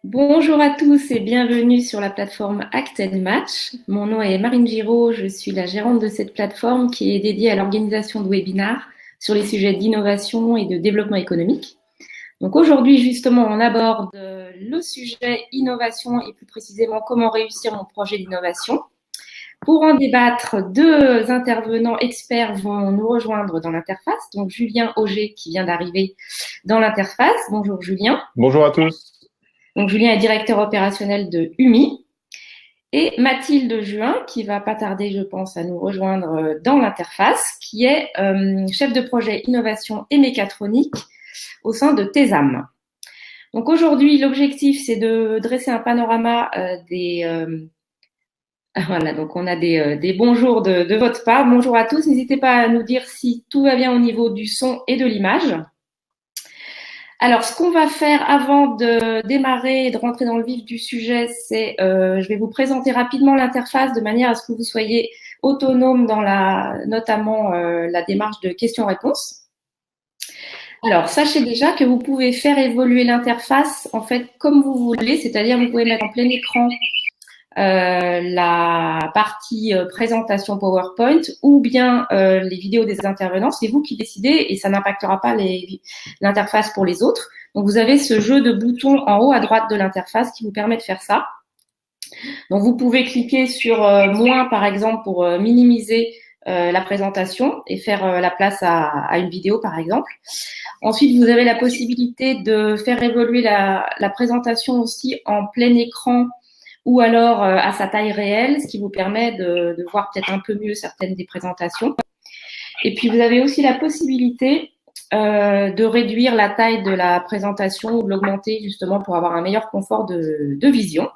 Bonjour à tous et bienvenue sur la plateforme Act Match. Mon nom est Marine Giraud, je suis la gérante de cette plateforme qui est dédiée à l'organisation de webinaires sur les sujets d'innovation et de développement économique. Donc aujourd'hui justement on aborde le sujet innovation et plus précisément comment réussir mon projet d'innovation. Pour en débattre, deux intervenants experts vont nous rejoindre dans l'interface. Donc Julien Auger qui vient d'arriver dans l'interface. Bonjour Julien. Bonjour à tous. Donc Julien est directeur opérationnel de UMI. Et Mathilde Juin, qui va pas tarder, je pense, à nous rejoindre dans l'interface, qui est chef de projet innovation et mécatronique au sein de TESAM. Donc aujourd'hui, l'objectif, c'est de dresser un panorama voilà, donc on a des bonjours de votre part. Bonjour à tous. N'hésitez pas à nous dire si tout va bien au niveau du son et de l'image. Alors, ce qu'on va faire avant de démarrer et de rentrer dans le vif du sujet, c'est je vais vous présenter rapidement l'interface de manière à ce que vous soyez autonome dans notamment la démarche de questions-réponses. Alors, sachez déjà que vous pouvez faire évoluer l'interface en fait comme vous voulez, c'est-à-dire vous pouvez mettre en plein écran la partie présentation PowerPoint ou bien les vidéos des intervenants. C'est vous qui décidez et ça n'impactera pas l'interface pour les autres. Donc, vous avez ce jeu de boutons en haut à droite de l'interface qui vous permet de faire ça. Donc, vous pouvez cliquer sur moins, par exemple, pour minimiser la présentation et faire la place à une vidéo, par exemple. Ensuite, vous avez la possibilité de faire évoluer la présentation aussi en plein écran ou alors à sa taille réelle, ce qui vous permet de voir peut-être un peu mieux certaines des présentations. Et puis, vous avez aussi la possibilité de réduire la taille de la présentation ou de l'augmenter justement pour avoir un meilleur confort de vision.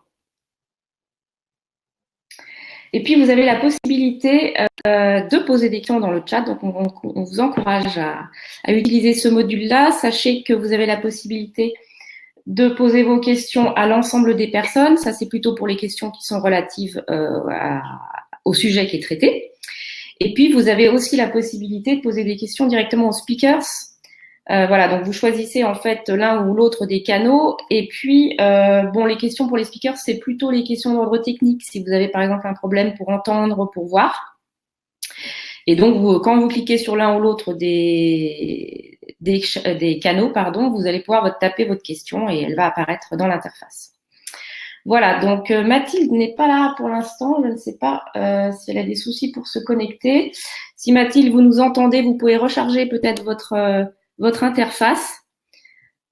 Et puis, vous avez la possibilité de poser des questions dans le chat. Donc, on vous encourage à utiliser ce module-là. Sachez que vous avez la possibilité de poser vos questions à l'ensemble des personnes. Ça, c'est plutôt pour les questions qui sont relatives au sujet qui est traité. Et puis, vous avez aussi la possibilité de poser des questions directement aux speakers. Voilà, donc vous choisissez en fait l'un ou l'autre des canaux. Et puis, les questions pour les speakers, c'est plutôt les questions d'ordre technique. Si vous avez par exemple un problème pour entendre, pour voir. Et donc, quand vous cliquez sur l'un ou l'autre des canaux, vous allez pouvoir taper votre question et elle va apparaître dans l'interface. Voilà, donc Mathilde n'est pas là pour l'instant. Je ne sais pas si elle a des soucis pour se connecter. Si Mathilde, vous nous entendez, vous pouvez recharger peut-être votre interface.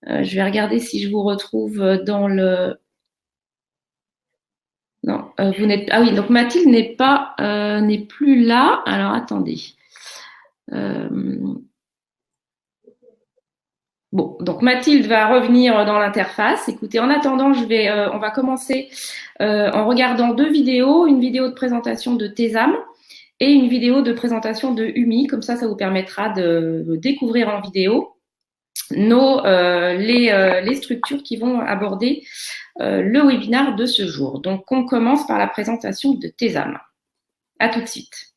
Je vais regarder si je vous retrouve dans le... Non, vous n'êtes... Ah oui, donc Mathilde n'est plus là. Alors, attendez. Bon, donc Mathilde va revenir dans l'interface. Écoutez, en attendant, on va commencer en regardant deux vidéos, une vidéo de présentation de TESAM et une vidéo de présentation de UMI. Comme ça vous permettra de découvrir en vidéo les structures qui vont aborder le webinaire de ce jour. Donc, on commence par la présentation de TESAM. À tout de suite.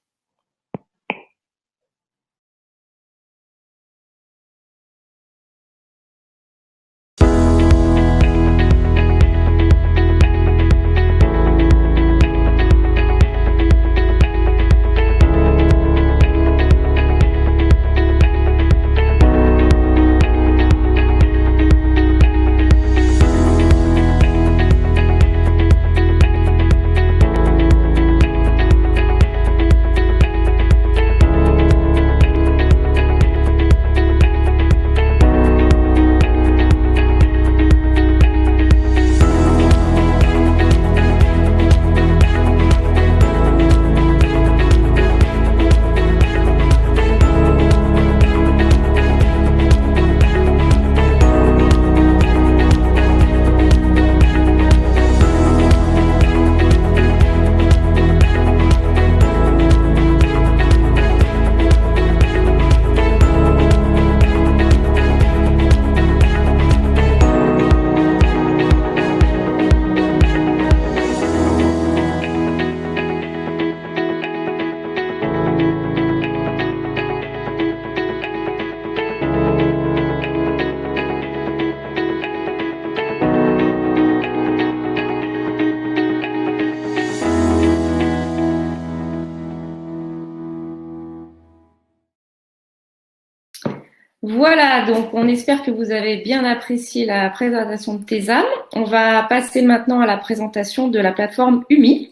Voilà, donc on espère que vous avez bien apprécié la présentation de Thésam. On va passer maintenant à la présentation de la plateforme UMI.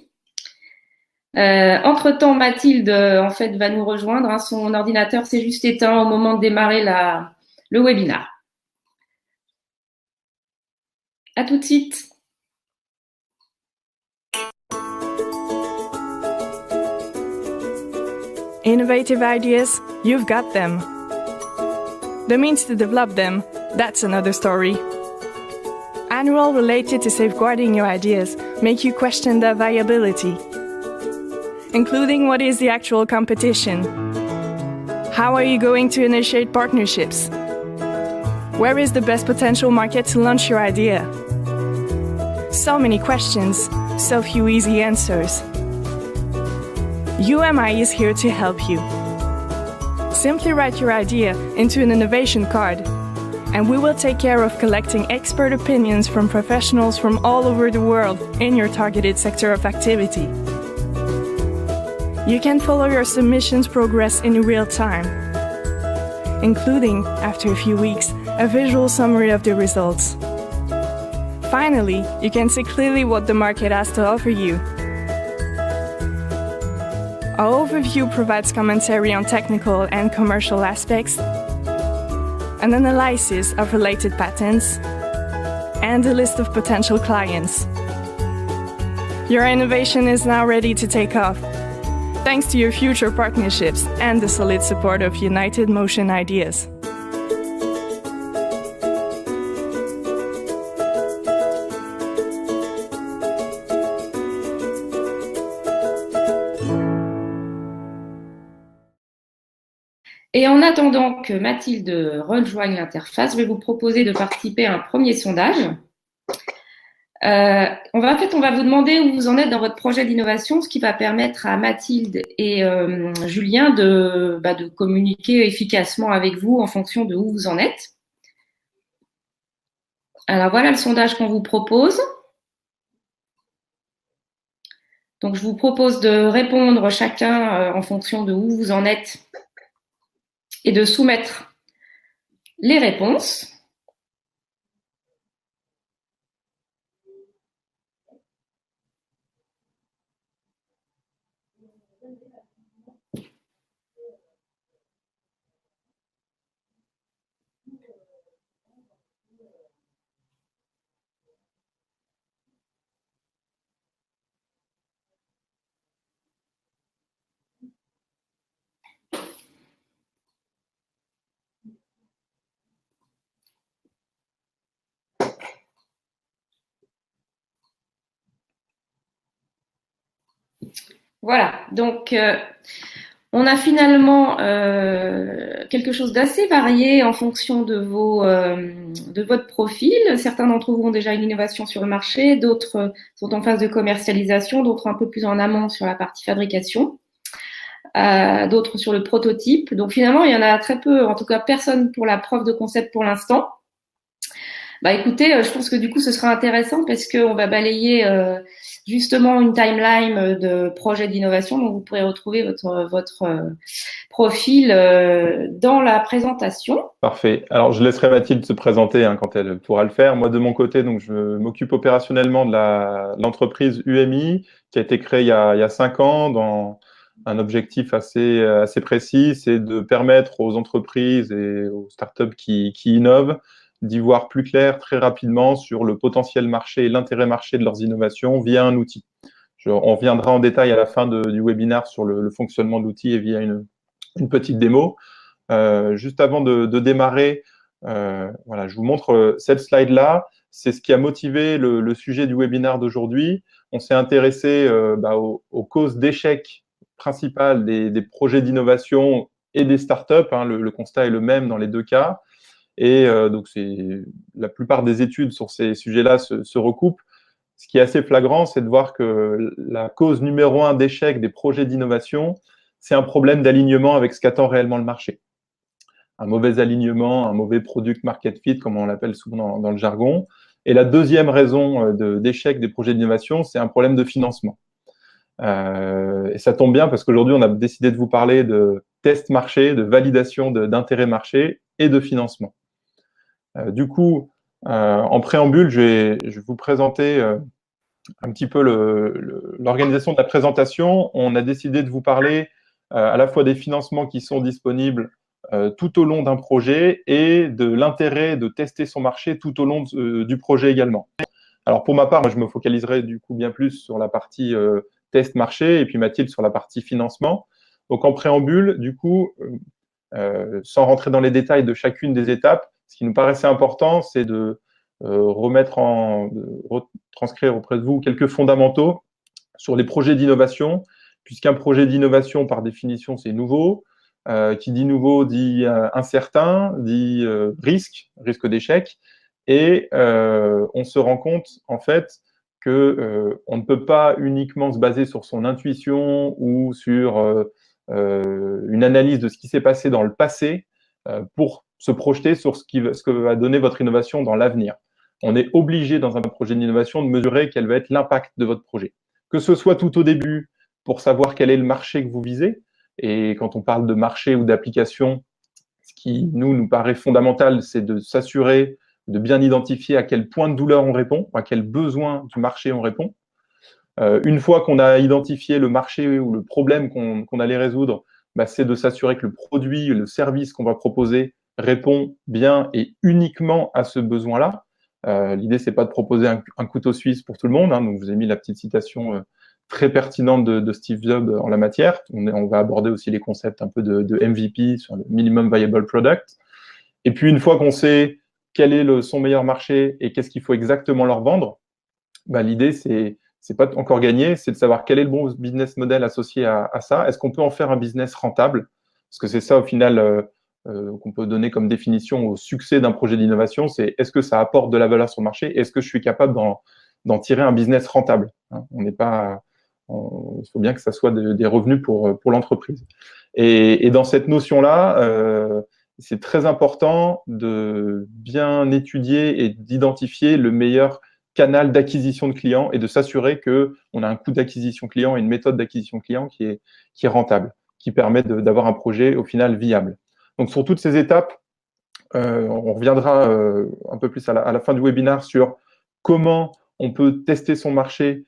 Entre-temps, Mathilde, en fait, va nous rejoindre, hein. Son ordinateur s'est juste éteint au moment de démarrer le webinaire. À tout de suite. Innovative ideas, you've got them. The means to develop them, that's another story. Annual related to safeguarding your ideas make you question their viability, including what is the actual competition. How are you going to initiate partnerships? Where is the best potential market to launch your idea? So many questions, so few easy answers. UMI is here to help you. Simply write your idea into an innovation card, and we will take care of collecting expert opinions from professionals from all over the world in your targeted sector of activity. You can follow your submission's progress in real time, including, after a few weeks, a visual summary of the results. Finally, you can see clearly what the market has to offer you. Our overview provides commentary on technical and commercial aspects, an analysis of related patents, and a list of potential clients. Your innovation is now ready to take off, thanks to your future partnerships and the solid support of United Motion Ideas. Et en attendant que Mathilde rejoigne l'interface, je vais vous proposer de participer à un premier sondage. On va vous demander où vous en êtes dans votre projet d'innovation, ce qui va permettre à Mathilde et Julien de communiquer efficacement avec vous en fonction de où vous en êtes. Alors voilà le sondage qu'on vous propose. Donc je vous propose de répondre chacun en fonction de où vous en êtes et de soumettre les réponses. Voilà, donc on a finalement quelque chose d'assez varié en fonction de votre profil. Certains d'entre vous ont déjà une innovation sur le marché, d'autres sont en phase de commercialisation, d'autres un peu plus en amont sur la partie fabrication, d'autres sur le prototype. Donc finalement, il y en a très peu, en tout cas personne pour la preuve de concept pour l'instant. Écoutez, je pense que du coup, ce sera intéressant parce qu'on va balayer justement une timeline de projets d'innovation. Donc, vous pourrez retrouver votre profil dans la présentation. Parfait. Alors, je laisserai Mathilde se présenter quand elle pourra le faire. Moi, de mon côté, donc, je m'occupe opérationnellement de l'entreprise UMI qui a été créée il y a 5 ans dans un objectif assez précis, c'est de permettre aux entreprises et aux startups qui innovent d'y voir plus clair très rapidement sur le potentiel marché et l'intérêt marché de leurs innovations via un outil. On reviendra en détail à la fin du webinaire sur le fonctionnement de l'outil et via une petite démo. Juste avant de démarrer, voilà, je vous montre cette slide-là. C'est ce qui a motivé le sujet du webinaire d'aujourd'hui. On s'est intéressé aux causes d'échec principales des projets d'innovation et des startups. Le constat est le même dans les deux cas. Et donc, la plupart des études sur ces sujets-là se recoupent. Ce qui est assez flagrant, c'est de voir que la cause numéro 1 d'échec des projets d'innovation, c'est un problème d'alignement avec ce qu'attend réellement le marché. Un mauvais alignement, un mauvais product market fit, comme on l'appelle souvent dans le jargon. Et la deuxième raison d'échec des projets d'innovation, c'est un problème de financement. Et ça tombe bien parce qu'aujourd'hui, on a décidé de vous parler de test marché, de validation d'intérêt marché et de financement. Du coup, en préambule, je vais vous présenter un petit peu l'organisation de la présentation. On a décidé de vous parler à la fois des financements qui sont disponibles tout au long d'un projet et de l'intérêt de tester son marché tout au long du projet également. Alors pour ma part, moi, je me focaliserai du coup bien plus sur la partie test marché et puis Mathilde sur la partie financement. Donc en préambule, du coup, sans rentrer dans les détails de chacune des étapes, ce qui nous paraissait important, c'est de retranscrire auprès de vous quelques fondamentaux sur les projets d'innovation, puisqu'un projet d'innovation, par définition, c'est nouveau. Qui dit nouveau dit incertain, dit risque d'échec. Et on se rend compte, en fait, que on ne peut pas uniquement se baser sur son intuition ou sur une analyse de ce qui s'est passé dans le passé pour se projeter sur ce que va donner votre innovation dans l'avenir. On est obligé, dans un projet d'innovation, de mesurer quel va être l'impact de votre projet. Que ce soit tout au début, pour savoir quel est le marché que vous visez. Et quand on parle de marché ou d'application, ce qui nous paraît fondamental, c'est de s'assurer de bien identifier à quel point de douleur on répond, à quel besoin du marché on répond. Une fois qu'on a identifié le marché ou le problème qu'on allait résoudre, c'est de s'assurer que le produit, le service qu'on va proposer répond bien et uniquement à ce besoin-là. L'idée, c'est pas de proposer un couteau suisse pour tout le monde. Donc, je vous ai mis la petite citation très pertinente de Steve Jobs en la matière. On va aborder aussi les concepts un peu de MVP sur le Minimum Viable Product. Et puis, une fois qu'on sait quel est son meilleur marché et qu'est-ce qu'il faut exactement leur vendre, l'idée, c'est pas encore gagné, c'est de savoir quel est le bon business model associé à ça. Est-ce qu'on peut en faire un business rentable? Parce que c'est ça, au final, qu'on peut donner comme définition au succès d'un projet d'innovation, c'est est-ce que ça apporte de la valeur sur le marché? Est-ce que je suis capable d'en tirer un business rentable? On n'est pas... Il faut bien que ça soit des revenus pour l'entreprise. Et dans cette notion-là, c'est très important de bien étudier et d'identifier le meilleur canal d'acquisition de clients et de s'assurer qu'on a un coût d'acquisition client et une méthode d'acquisition client qui est rentable, qui permet d'avoir un projet au final viable. Donc sur toutes ces étapes, on reviendra un peu plus à la fin du webinaire sur comment on peut tester son marché,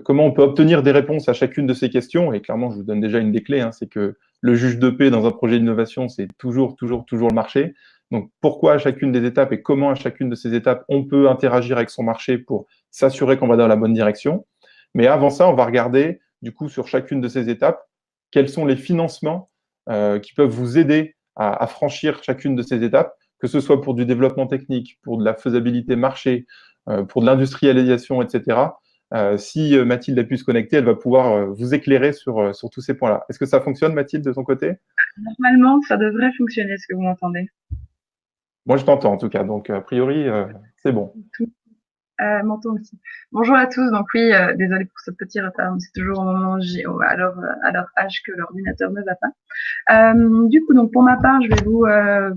comment on peut obtenir des réponses à chacune de ces questions. Et clairement, je vous donne déjà une des clés, c'est que le juge de paix dans un projet d'innovation, c'est toujours le marché. Donc, pourquoi à chacune des étapes et comment à chacune de ces étapes on peut interagir avec son marché pour s'assurer qu'on va dans la bonne direction. Mais avant ça, on va regarder, du coup, sur chacune de ces étapes, quels sont les financements qui peuvent vous aider à franchir chacune de ces étapes, que ce soit pour du développement technique, pour de la faisabilité marché, pour de l'industrialisation, etc. Si Mathilde a pu se connecter, elle va pouvoir vous éclairer sur tous ces points-là. Est-ce que ça fonctionne, Mathilde, de ton côté? Normalement, ça devrait fonctionner. Est-ce que vous m'entendez? Moi, je t'entends en tout cas. Donc, a priori, c'est bon. M'entend aussi. Bonjour à tous. Donc oui, désolé pour ce petit retard, mais c'est toujours au moment à leur âge que l'ordinateur ne va pas. Du coup, donc pour ma part, je vais vous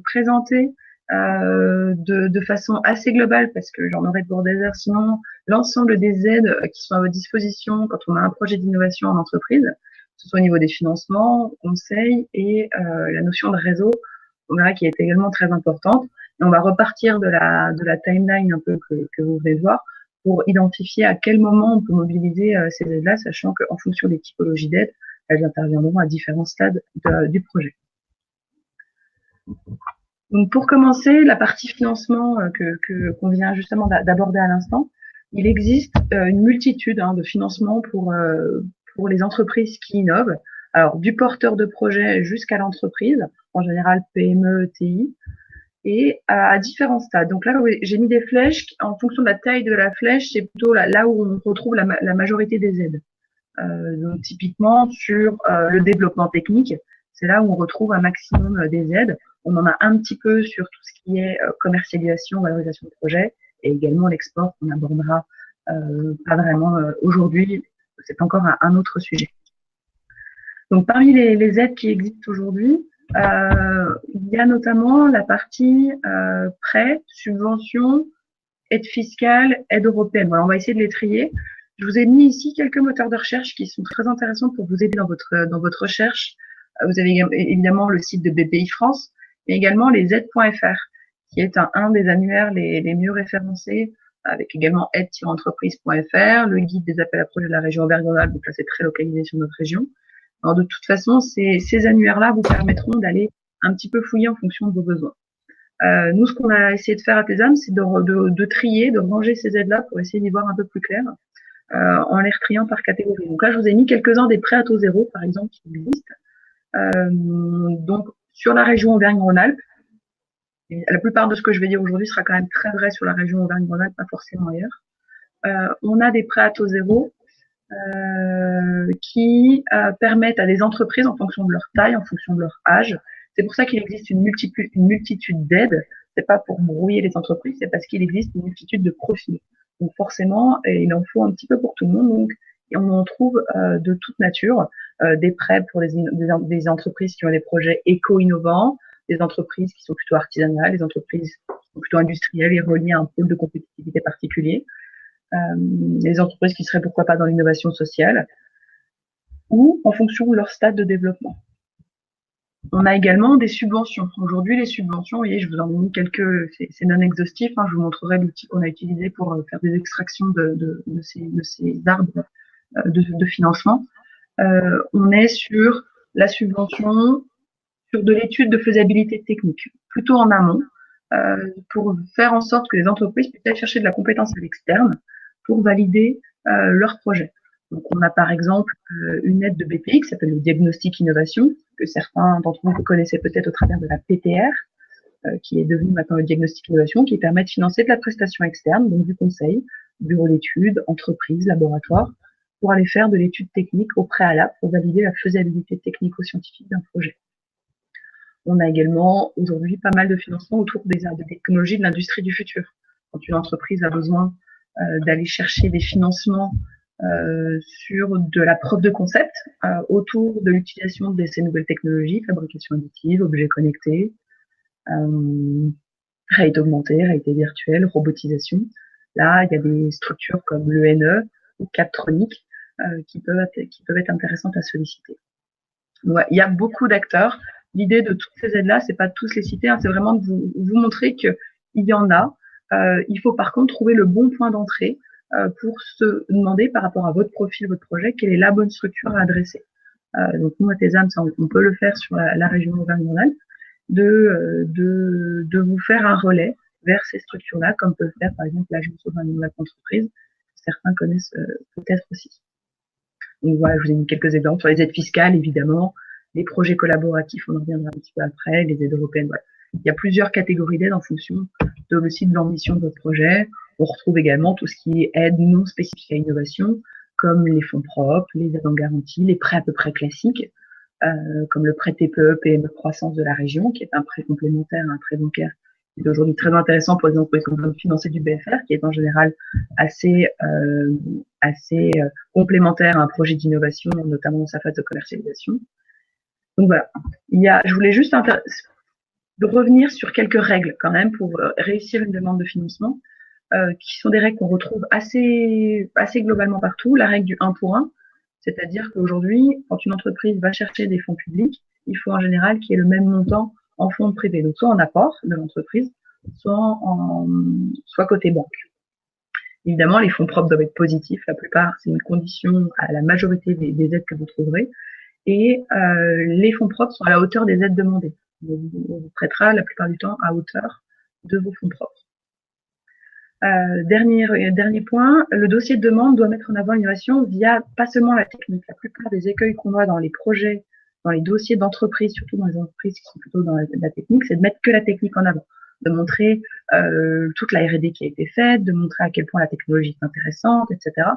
présenter de façon assez globale, parce que j'en aurais pour des heures sinon, l'ensemble des aides qui sont à votre disposition quand on a un projet d'innovation en entreprise, que ce soit au niveau des financements, conseils et la notion de réseau, on verra qui est également très importante. Et on va repartir de la timeline un peu que vous venez de voir pour identifier à quel moment on peut mobiliser ces aides-là, sachant qu'en fonction des typologies d'aides, elles interviendront à différents stades du projet. Donc pour commencer, la partie financement qu'on vient justement d'aborder à l'instant, il existe une multitude de financements pour les entreprises qui innovent. Alors du porteur de projet jusqu'à l'entreprise, en général PME, TI, et à différents stades. Donc là, j'ai mis des flèches. En fonction de la taille de la flèche, c'est plutôt là où on retrouve la majorité des aides. Donc typiquement sur le développement technique, c'est là où on retrouve un maximum des aides. On en a un petit peu sur tout ce qui est commercialisation, valorisation de projet, et également l'export qu'on abordera pas vraiment aujourd'hui. C'est encore un autre sujet. Donc parmi les aides qui existent aujourd'hui, il y a notamment la partie prêt, subvention, aide fiscale, aide européenne. Voilà, on va essayer de les trier. Je vous ai mis ici quelques moteurs de recherche qui sont très intéressants pour vous aider dans votre recherche. Vous avez évidemment le site de BPI France, mais également les aides.fr, qui est un des annuaires les mieux référencés, avec également aide-entreprise.fr, le guide des appels à projets de la région Auvergne-Rhône-Alpes, donc là c'est très localisé sur notre région. Alors de toute façon, ces annuaires-là vous permettront d'aller un petit peu fouiller en fonction de vos besoins. Nous, ce qu'on a essayé de faire à TESAM, c'est de trier, de ranger ces aides-là pour essayer d'y voir un peu plus clair, en les retriant par catégorie. Donc là, je vous ai mis quelques-uns des prêts à taux zéro, par exemple, qui existent. Donc, sur la région Auvergne-Rhône-Alpes, la plupart de ce que je vais dire aujourd'hui sera quand même très vrai sur la région Auvergne-Rhône-Alpes, pas forcément ailleurs. On a des prêts à taux zéro qui permettent à des entreprises, en fonction de leur taille, en fonction de leur âge. C'est pour ça qu'il existe une multitude d'aides. C'est pas pour brouiller les entreprises, c'est parce qu'il existe une multitude de profils. Donc forcément, il en faut un petit peu pour tout le monde. Donc on en trouve de toute nature, des prêts pour des entreprises qui ont des projets éco-innovants, des entreprises qui sont plutôt artisanales, des entreprises qui sont plutôt industrielles et reliées à un pôle de compétitivité particulier, des entreprises qui seraient pourquoi pas dans l'innovation sociale, ou en fonction de leur stade de développement. On a également des subventions. Aujourd'hui, les subventions, vous voyez, je vous en ai mis quelques, c'est non exhaustif, hein, je vous montrerai l'outil qu'on a utilisé pour faire des extractions de ces arbres de financement. On est sur la subvention, sur de l'étude de faisabilité technique, plutôt en amont, pour faire en sorte que les entreprises puissent aller chercher de la compétence à l'externe pour valider leur projet. Donc, on a par exemple une aide de BPI qui s'appelle le diagnostic innovation, que certains d'entre vous connaissaient peut-être au travers de la PTR, qui est devenue maintenant le diagnostic innovation, qui permet de financer de la prestation externe, donc du conseil, bureau d'études, entreprise, laboratoire, pour aller faire de l'étude technique au préalable pour valider la faisabilité technico-scientifique d'un projet. On a également aujourd'hui pas mal de financements autour des technologies de l'industrie du futur. Quand une entreprise a besoin d'aller chercher des financements sur de la preuve de concept autour de l'utilisation de ces nouvelles technologies, fabrication additive, objets connectés, réalité augmentée, réalité virtuelle, robotisation. Là, il y a des structures comme l'ENE ou Captronic qui peuvent être intéressantes à solliciter. Ouais, il y a beaucoup d'acteurs. L'idée de toutes ces aides-là, c'est pas de tous les citer, hein, c'est vraiment de vous montrer qu'il y en a. Il faut par contre trouver le bon point d'entrée pour se demander par rapport à votre profil, votre projet, quelle est la bonne structure à adresser. Donc nous, à TESAM, on peut le faire sur la région Auvergne-Rhône-Alpes, de vous faire un relais vers ces structures-là, comme peut le faire par exemple l'agence Auvergne-Rhône-Alpes entreprise, certains connaissent peut-être aussi. Donc voilà, je vous ai mis quelques exemples sur les aides fiscales, évidemment, les projets collaboratifs, on en reviendra un petit peu après, les aides européennes, voilà. Il y a plusieurs catégories d'aides en fonction de l'ambition de votre projet. On retrouve également tout ce qui est aide non spécifique à l'innovation, comme les fonds propres, les aides en garantie, les prêts à peu près classiques, comme le prêt TPE, PME croissance de la région, qui est un prêt complémentaire à un prêt bancaire, qui est aujourd'hui très intéressant pour les entreprises qui ont besoin de financer du BFR, qui est en général assez complémentaire à un projet d'innovation, notamment dans sa phase de commercialisation. Donc voilà, je voulais juste de revenir sur quelques règles quand même pour réussir une demande de financement, qui sont des règles qu'on retrouve assez globalement partout. La règle du 1 pour 1, c'est-à-dire qu'aujourd'hui, quand une entreprise va chercher des fonds publics, il faut en général qu'il y ait le même montant en fonds privés, donc soit en apport de l'entreprise, soit côté banque. Évidemment, les fonds propres doivent être positifs. La plupart, c'est une condition à la majorité des aides que vous trouverez. Et les fonds propres sont à la hauteur des aides demandées. On vous prêtera la plupart du temps à hauteur de vos fonds propres. Dernier point, le dossier de demande doit mettre en avant l'innovation via pas seulement la technique. La plupart des écueils qu'on voit dans les projets, dans les dossiers d'entreprise, surtout dans les entreprises qui sont plutôt dans la technique, c'est de mettre que la technique en avant, de montrer toute la R&D qui a été faite, de montrer à quel point la technologie est intéressante, etc.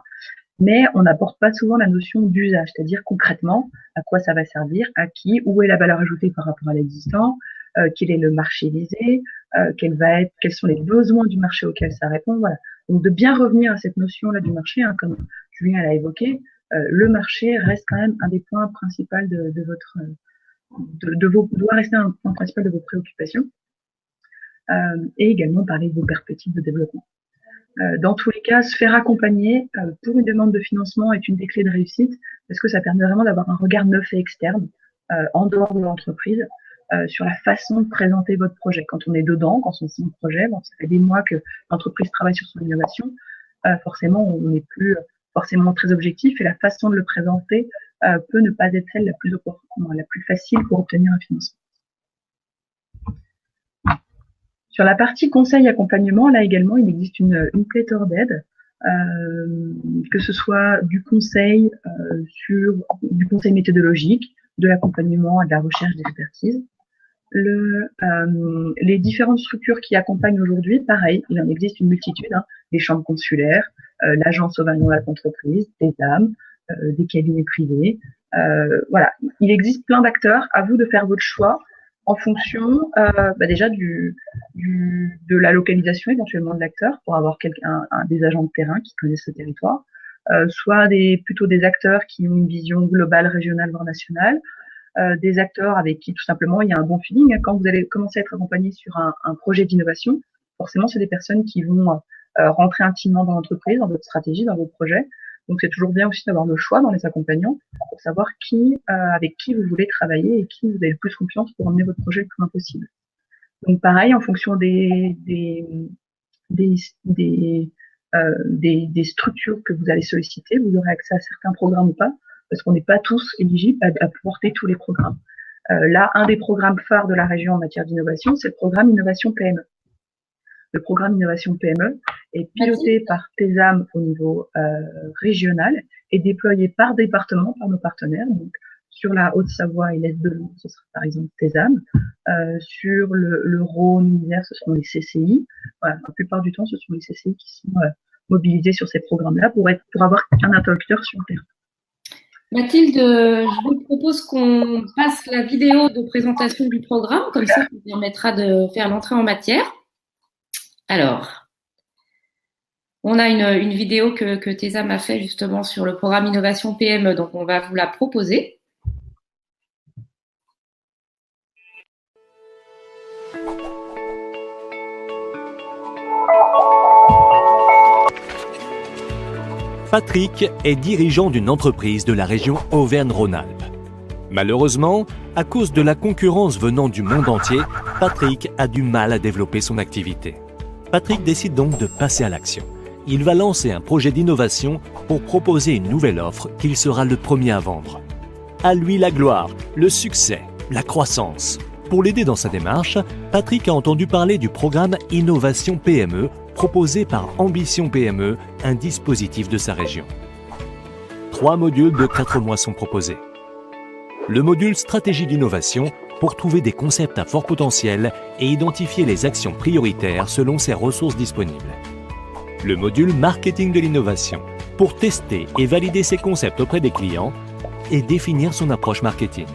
Mais on n'apporte pas souvent la notion d'usage, c'est-à-dire concrètement à quoi ça va servir, à qui, où est la valeur ajoutée par rapport à l'existant, quel est le marché visé, quels sont les besoins du marché auquel ça répond. Voilà. Donc de bien revenir à cette notion-là du marché, hein, comme Julien l'a évoqué, le marché reste quand même un des points principaux doit rester un point principal de vos préoccupations, et également parler de vos perspectives de développement. Dans tous les cas, se faire accompagner pour une demande de financement est une des clés de réussite parce que ça permet vraiment d'avoir un regard neuf et externe en dehors de l'entreprise sur la façon de présenter votre projet. Quand on est dedans, quand on est dans le projet, bon, ça fait des mois que l'entreprise travaille sur son innovation, forcément, on n'est plus forcément très objectif et la façon de le présenter peut ne pas être celle la plus facile pour obtenir un financement. Sur la partie conseil accompagnement, là également, il existe une pléthore d'aides, que ce soit du conseil du conseil méthodologique, de l'accompagnement, de la recherche d'expertise. Les différentes structures qui accompagnent aujourd'hui, pareil, il en existe une multitude, les chambres consulaires, l'agence Auvergne-Rhône-Alpes Entreprises, des dames, des cabinets privés. Voilà, il existe plein d'acteurs. À vous de faire votre choix en fonction déjà de la localisation éventuellement de l'acteur pour avoir des agents de terrain qui connaissent ce territoire, soit plutôt des acteurs qui ont une vision globale, régionale, voire nationale, des acteurs avec qui tout simplement il y a un bon feeling. Quand vous allez commencer à être accompagné sur un projet d'innovation, forcément c'est des personnes qui vont rentrer intimement dans l'entreprise, dans votre stratégie, dans votre projet. Donc c'est toujours bien aussi d'avoir le choix dans les accompagnants pour savoir avec qui vous voulez travailler et qui vous avez le plus confiance pour emmener votre projet le plus loin possible. Donc pareil, en fonction des structures que vous allez solliciter, vous aurez accès à certains programmes ou pas, parce qu'on n'est pas tous éligibles à porter tous les programmes. Là, un des programmes phares de la région en matière d'innovation, c'est le programme Innovation PME. Le programme Innovation PME est piloté par TESAM au niveau régional et déployé par département, par nos partenaires. Donc, sur la Haute-Savoie et l'Est de l'Aube, ce sera par exemple TESAM. Sur le Rhône, l'Isère, ce seront les CCI. Voilà, la plupart du temps, ce sont les CCI qui sont mobilisés sur ces programmes-là pour avoir un interlocuteur sur le terrain. Mathilde, je vous propose qu'on passe la vidéo de présentation du programme, comme ça permettra de faire l'entrée en matière. Alors, on a une vidéo que TESAM a fait justement sur le programme Innovation PME, donc on va vous la proposer. Patrick est dirigeant d'une entreprise de la région Auvergne-Rhône-Alpes. Malheureusement, à cause de la concurrence venant du monde entier, Patrick a du mal à développer son activité. Patrick décide donc de passer à l'action. Il va lancer un projet d'innovation pour proposer une nouvelle offre qu'il sera le premier à vendre. À lui la gloire, le succès, la croissance. Pour l'aider dans sa démarche, Patrick a entendu parler du programme Innovation PME proposé par Ambition PME, un dispositif de sa région. 3 modules de 4 mois sont proposés. Le module Stratégie d'innovation pour trouver des concepts à fort potentiel et identifier les actions prioritaires selon ses ressources disponibles. Le module Marketing de l'innovation pour tester et valider ses concepts auprès des clients et définir son approche marketing.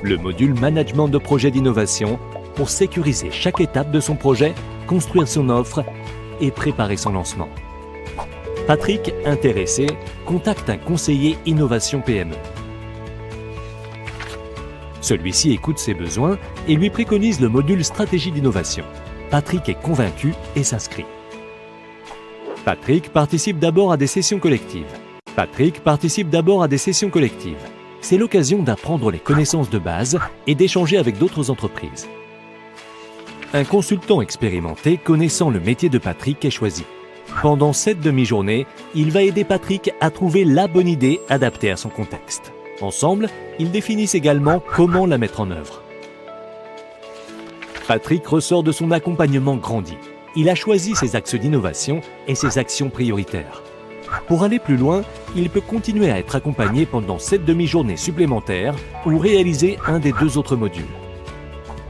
Le module Management de projet d'innovation pour sécuriser chaque étape de son projet, construire son offre et préparer son lancement. Patrick, intéressé, contacte un conseiller Innovation PME. Celui-ci écoute ses besoins et lui préconise le module Stratégie d'innovation. Patrick est convaincu et s'inscrit. Patrick participe d'abord à des sessions collectives. C'est l'occasion d'apprendre les connaissances de base et d'échanger avec d'autres entreprises. Un consultant expérimenté connaissant le métier de Patrick est choisi. Pendant cette demi-journée, il va aider Patrick à trouver la bonne idée adaptée à son contexte. Ensemble, ils définissent également comment la mettre en œuvre. Patrick ressort de son accompagnement grandi. Il a choisi ses axes d'innovation et ses actions prioritaires. Pour aller plus loin, il peut continuer à être accompagné pendant cette demi-journée supplémentaire ou réaliser un des 2 autres modules.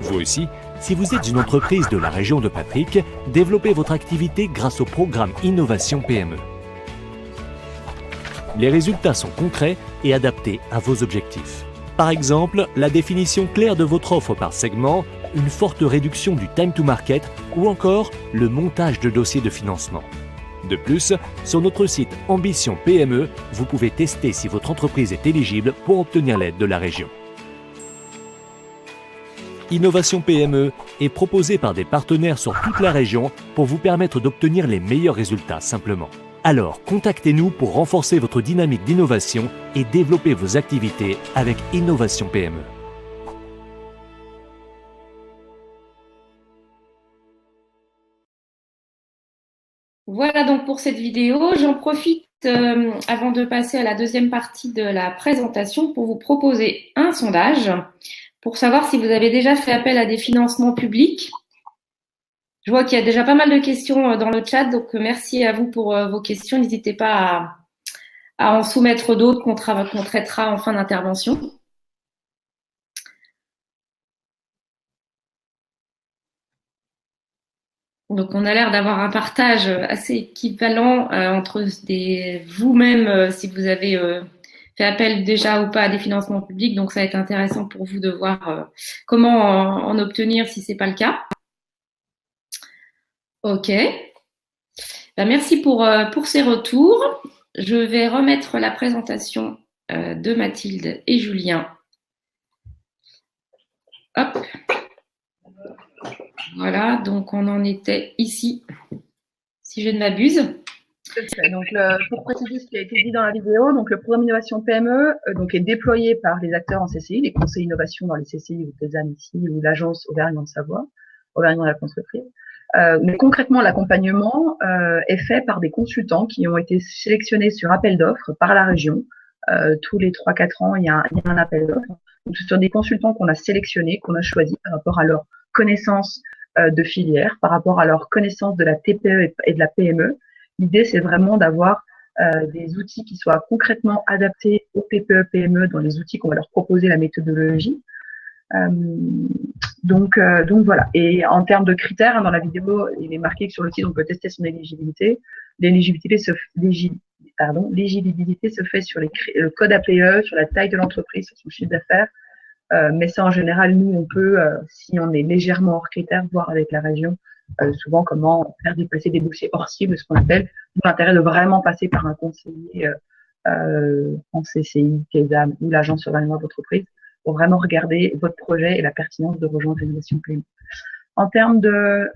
Vous aussi, si vous êtes une entreprise de la région de Patrick, développez votre activité grâce au programme Innovation PME. Les résultats sont concrets et adaptés à vos objectifs. Par exemple, la définition claire de votre offre par segment, une forte réduction du time to market ou encore le montage de dossiers de financement. De plus, sur notre site Ambition PME, vous pouvez tester si votre entreprise est éligible pour obtenir l'aide de la région. Innovation PME est proposée par des partenaires sur toute la région pour vous permettre d'obtenir les meilleurs résultats simplement. Alors, contactez-nous pour renforcer votre dynamique d'innovation et développer vos activités avec Innovation PME. Voilà donc pour cette vidéo. J'en profite avant de passer à la deuxième partie de la présentation pour vous proposer un sondage pour savoir si vous avez déjà fait appel à des financements publics. Je vois qu'il y a déjà pas mal de questions dans le chat, donc merci à vous pour vos questions. N'hésitez pas à en soumettre d'autres qu'on traitera en fin d'intervention. Donc, on a l'air d'avoir un partage assez équivalent entre vous-même, si vous avez fait appel déjà ou pas à des financements publics. Donc, ça va être intéressant pour vous de voir comment en obtenir si c'est pas le cas. OK. Ben, merci pour ces retours. Je vais remettre la présentation de Mathilde et Julien. Hop. Voilà, donc on en était ici, si je ne m'abuse. Donc, pour préciser ce qui a été dit dans la vidéo, donc le programme Innovation PME donc est déployé par les acteurs en CCI, les conseils innovation dans les CCI ou TESAN ici, ou l'agence Auvergne-en-Savoie, Auvergne-en-la-Entreprise. Mais concrètement, l'accompagnement est fait par des consultants qui ont été sélectionnés sur appel d'offres par la région. Tous les 3-4 ans, il y a un appel d'offres. Donc, ce sont des consultants qu'on a sélectionnés, qu'on a choisis par rapport à leur connaissance de filière, par rapport à leur connaissance de la TPE et de la PME. L'idée, c'est vraiment d'avoir des outils qui soient concrètement adaptés aux TPE, PME dans les outils qu'on va leur proposer, la méthodologie. Donc voilà. Et en termes de critères, dans la vidéo, il est marqué que sur le site, on peut tester son éligibilité. L'éligibilité se fait sur le code APE, sur la taille de l'entreprise, sur son chiffre d'affaires. Mais ça, en général, nous, on peut, si on est légèrement hors critères, voir avec la région souvent comment faire dépasser des dossiers hors cible, ce qu'on appelle. D'où l'intérêt de vraiment passer par un conseiller en CCI, TESAM ou l'agence sur l'environnement de l'entreprise pour vraiment regarder votre projet et la pertinence de rejoindre l'innovation PME. En termes de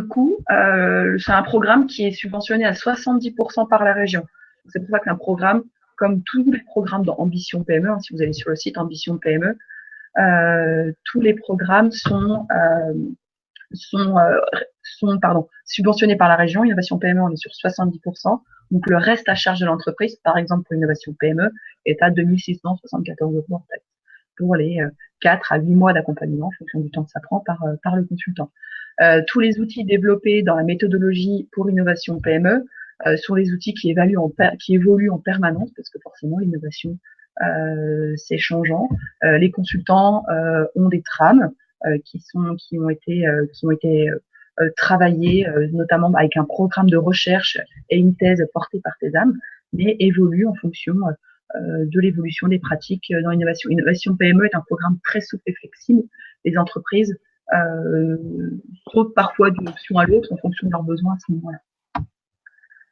coûts, c'est un programme qui est subventionné à 70% par la région. C'est pour ça qu'un programme, comme tous les programmes dans Ambition PME, si vous allez sur le site Ambition PME, tous les programmes sont subventionnés par la région. Innovation PME, on est sur 70%. Donc, le reste à charge de l'entreprise, par exemple, pour Innovation PME, est à 2674 € en fait, pour les 4 à 8 mois d'accompagnement, en fonction du temps que ça prend par le consultant. Tous les outils développés dans la méthodologie pour Innovation PME sont les outils qui évoluent en permanence, parce que forcément, l'innovation, c'est changeant. Les consultants ont des trames qui ont été travaillées, notamment avec un programme de recherche et une thèse portée par TESAM, mais évoluent en fonction de l'évolution des pratiques dans l'innovation. Innovation PME est un programme très souple et flexible. Les entreprises sautent parfois d'une option à l'autre en fonction de leurs besoins à ce moment-là.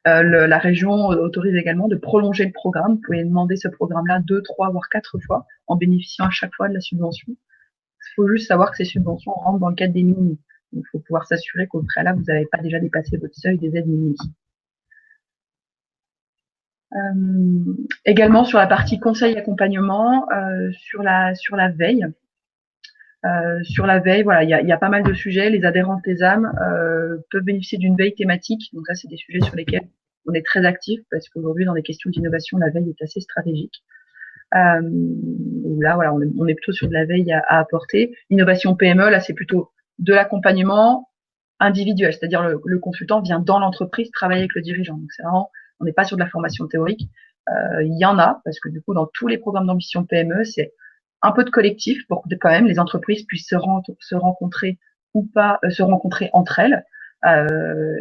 La région autorise également de prolonger le programme. Vous pouvez demander ce programme-là 2, 3, voire 4 fois en bénéficiant à chaque fois de la subvention. Il faut juste savoir que ces subventions rentrent dans le cadre des minimi. Il faut pouvoir s'assurer qu'au préalable, vous n'avez pas déjà dépassé votre seuil des aides minimi. Également sur la partie conseil accompagnement, sur la veille. Sur la veille, voilà, il y a pas mal de sujets. Les adhérents TESAM peuvent bénéficier d'une veille thématique. Donc ça, c'est des sujets sur lesquels on est très actif parce qu'aujourd'hui, dans les questions d'innovation, la veille est assez stratégique. Là, voilà, on est plutôt sur de la veille à apporter. Innovation PME, là, c'est plutôt de l'accompagnement individuel, c'est-à-dire le consultant vient dans l'entreprise travailler avec le dirigeant. Donc c'est vraiment, on n'est pas sur de la formation théorique. Il y en a parce que du coup, dans tous les programmes d'ambition PME, c'est un peu de collectif pour que quand même les entreprises puissent se rencontrer ou pas, se rencontrer entre elles.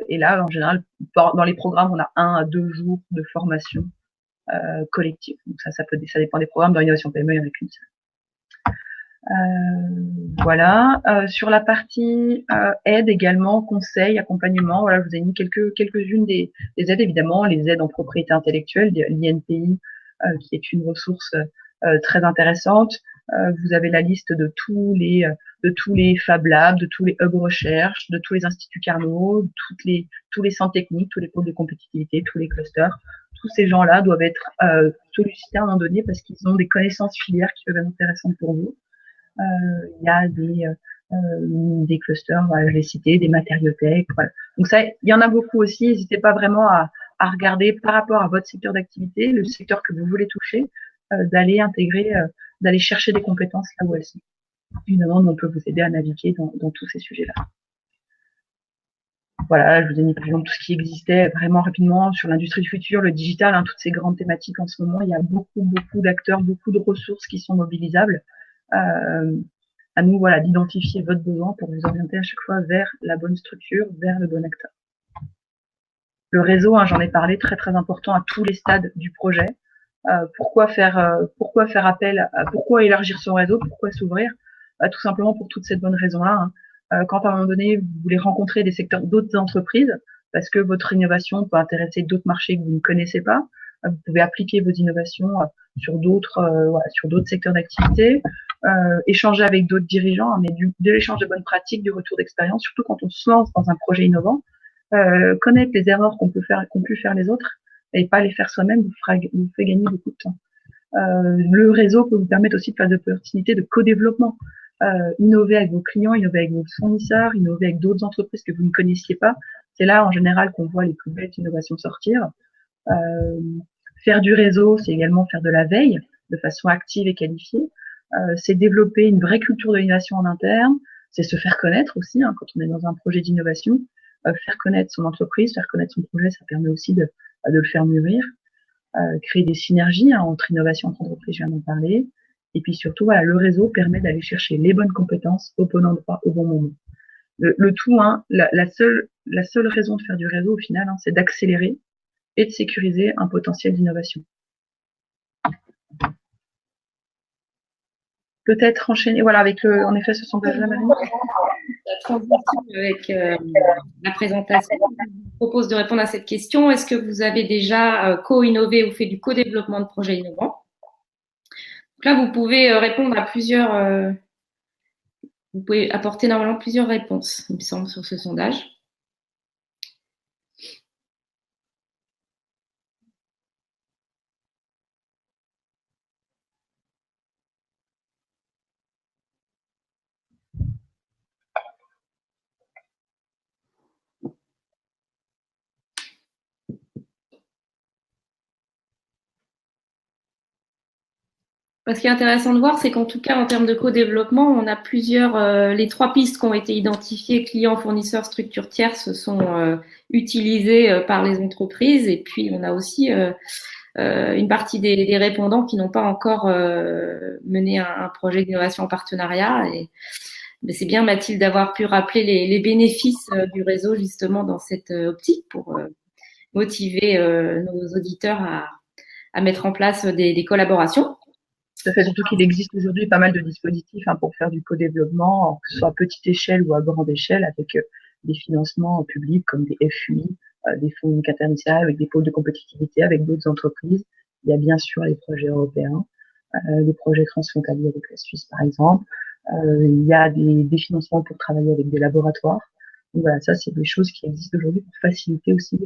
Et là, en général, dans les programmes, on a 1 à 2 jours de formation collective. Donc ça dépend des programmes. Dans l'innovation PME, il y en a qu'une seule. Voilà. Sur la partie aide également, conseil, accompagnement. Voilà, je vous ai mis quelques-unes des aides, évidemment, les aides en propriété intellectuelle, l'INPI, qui est une ressource très intéressante. Vous avez la liste de tous les Fab Labs, de tous les hubs recherche, de tous les instituts Carnot, tous les centres techniques, tous les pôles de compétitivité, tous les clusters. Tous ces gens-là doivent être sollicités à un moment donné parce qu'ils ont des connaissances filières qui peuvent être intéressantes pour vous. Il y a des clusters, voilà, je l'ai cité, des matériothèques. Voilà. Donc ça, il y en a beaucoup aussi. N'hésitez pas vraiment à regarder par rapport à votre secteur d'activité, le secteur que vous voulez toucher, d'aller intégrer, d'aller chercher des compétences là où elles sont. Évidemment, on peut vous aider à naviguer dans tous ces sujets-là. Voilà, je vous ai mis par exemple tout ce qui existait vraiment rapidement sur l'industrie du futur, le digital, toutes ces grandes thématiques en ce moment. Il y a beaucoup d'acteurs, beaucoup de ressources qui sont mobilisables. À nous, voilà, d'identifier votre besoin pour vous orienter à chaque fois vers la bonne structure, vers le bon acteur. Le réseau, j'en ai parlé, très très important à tous les stades du projet. Pourquoi faire appel, pourquoi élargir son réseau, pourquoi s'ouvrir, tout simplement pour toute cette bonne raison-là. Quand à un moment donné vous voulez rencontrer des secteurs, d'autres entreprises, parce que votre innovation peut intéresser d'autres marchés que vous ne connaissez pas, vous pouvez appliquer vos innovations sur d'autres secteurs d'activité, échanger avec d'autres dirigeants, mais de l'échange de bonnes pratiques, du retour d'expérience, surtout quand on se lance dans un projet innovant, connaître les erreurs qu'ont pu faire les autres et pas les faire soi-même vous fait gagner beaucoup de temps. Le réseau peut vous permettre aussi de faire des opportunités de co-développement, innover avec vos clients, innover avec vos fournisseurs, innover avec d'autres entreprises que vous ne connaissiez pas. C'est là en général qu'on voit les plus belles innovations sortir. Faire du réseau, c'est également faire de la veille de façon active et qualifiée. C'est développer une vraie culture de l'innovation en interne. C'est se faire connaître aussi quand on est dans un projet d'innovation. Faire connaître son entreprise, faire connaître son projet, ça permet aussi de le faire mûrir. Créer des synergies entre innovation et entreprise, je viens d'en parler. Et puis surtout, voilà, le réseau permet d'aller chercher les bonnes compétences au bon endroit, au bon moment. Le tout, la seule raison de faire du réseau au final, c'est d'accélérer et de sécuriser un potentiel d'innovation. Peut-être enchaîner, voilà, avec en effet, ce sondage là, Marie. La transition avec la présentation. Je vous propose de répondre à cette question. Est-ce que vous avez déjà co-innové ou fait du co-développement de projets innovants? Donc là, vous pouvez répondre à plusieurs. Vous pouvez apporter normalement plusieurs réponses, il me semble, sur ce sondage. Ce qui est intéressant de voir, c'est qu'en tout cas, en termes de co-développement, on a les 3 pistes qui ont été identifiées, clients, fournisseurs, structures tierces, sont utilisées par les entreprises. Et puis, on a aussi une partie des répondants qui n'ont pas encore mené un projet d'innovation en partenariat. Mais c'est bien, Mathilde, d'avoir pu rappeler les bénéfices du réseau, justement, dans cette optique pour motiver nos auditeurs à mettre en place des collaborations. Ça fait surtout qu'il existe aujourd'hui pas mal de dispositifs pour faire du co-développement, que ce soit à petite échelle ou à grande échelle, avec des financements publics comme des FUI, des fonds uniques internationaux, avec des pôles de compétitivité, avec d'autres entreprises. Il y a bien sûr les projets européens, des projets transfrontaliers avec la Suisse par exemple. Il y a des financements pour travailler avec des laboratoires. Donc voilà, ça c'est des choses qui existent aujourd'hui pour faciliter aussi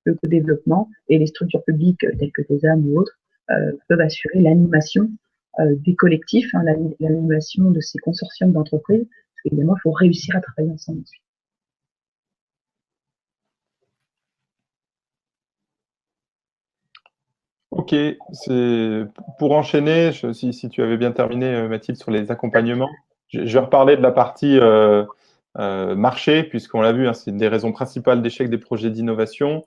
le co-développement, et les structures publiques telles que TESAM ou autres peuvent assurer l'animation des collectifs, l'animation de ces consortiums d'entreprises, parce qu'évidemment, il faut réussir à travailler ensemble ensuite. Ok, pour enchaîner, si tu avais bien terminé, Mathilde, sur les accompagnements, je vais reparler de la partie marché, puisqu'on l'a vu, c'est une des raisons principales d'échec des projets d'innovation.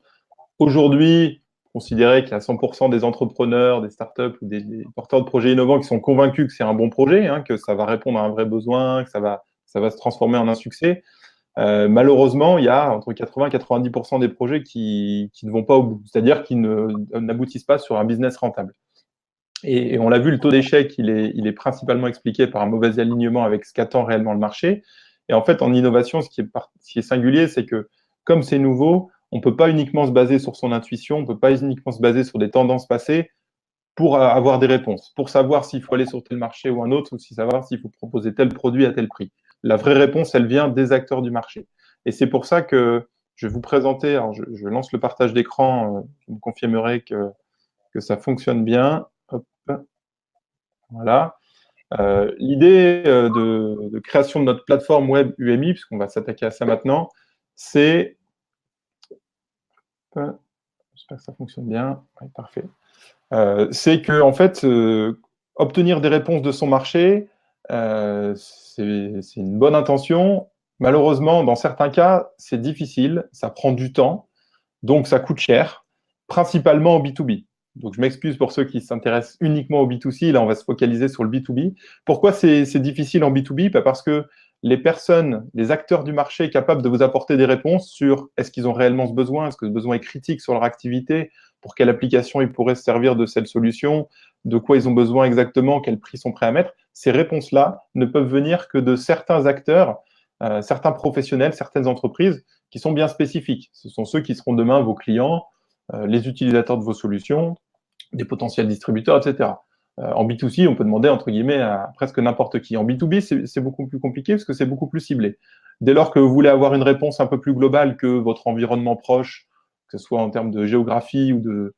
Aujourd'hui, considérer qu'il y a 100% des entrepreneurs, des startups ou des porteurs de projets innovants qui sont convaincus que c'est un bon projet, que ça va répondre à un vrai besoin, que ça va se transformer en un succès. Malheureusement, il y a entre 80 et 90% des projets qui ne vont pas au bout, c'est-à-dire qui n'aboutissent pas sur un business rentable. Et on l'a vu, le taux d'échec, il est principalement expliqué par un mauvais alignement avec ce qu'attend réellement le marché. Et en fait, en innovation, ce qui est singulier, c'est que comme c'est nouveau, on ne peut pas uniquement se baser sur son intuition, on ne peut pas uniquement se baser sur des tendances passées pour avoir des réponses, pour savoir s'il faut aller sur tel marché ou un autre, ou savoir s'il faut proposer tel produit à tel prix. La vraie réponse, elle vient des acteurs du marché. Et c'est pour ça que je vais vous présenter, alors je lance le partage d'écran, vous me confirmerez que ça fonctionne bien. Hop. Voilà. L'idée de création de notre plateforme web UMI, puisqu'on va s'attaquer à ça maintenant, c'est... J'espère que ça fonctionne bien. Oui, parfait. C'est que, en fait, obtenir des réponses de son marché, c'est une bonne intention. Malheureusement, dans certains cas, c'est difficile, ça prend du temps, donc ça coûte cher, principalement en B2B. Donc, je m'excuse pour ceux qui s'intéressent uniquement au B2C. Là, on va se focaliser sur le B2B. Pourquoi c'est difficile en B2B? Parce que les personnes, les acteurs du marché capables de vous apporter des réponses sur est-ce qu'ils ont réellement ce besoin, est-ce que ce besoin est critique sur leur activité, pour quelle application ils pourraient se servir de cette solution, de quoi ils ont besoin exactement, quel prix ils sont prêts à mettre, ces réponses-là ne peuvent venir que de certains acteurs, certains professionnels, certaines entreprises qui sont bien spécifiques. Ce sont ceux qui seront demain vos clients, les utilisateurs de vos solutions, des potentiels distributeurs, etc. En B2C, on peut demander, entre guillemets, à presque n'importe qui. En B2B, c'est beaucoup plus compliqué parce que c'est beaucoup plus ciblé. Dès lors que vous voulez avoir une réponse un peu plus globale que votre environnement proche, que ce soit en termes de géographie ou de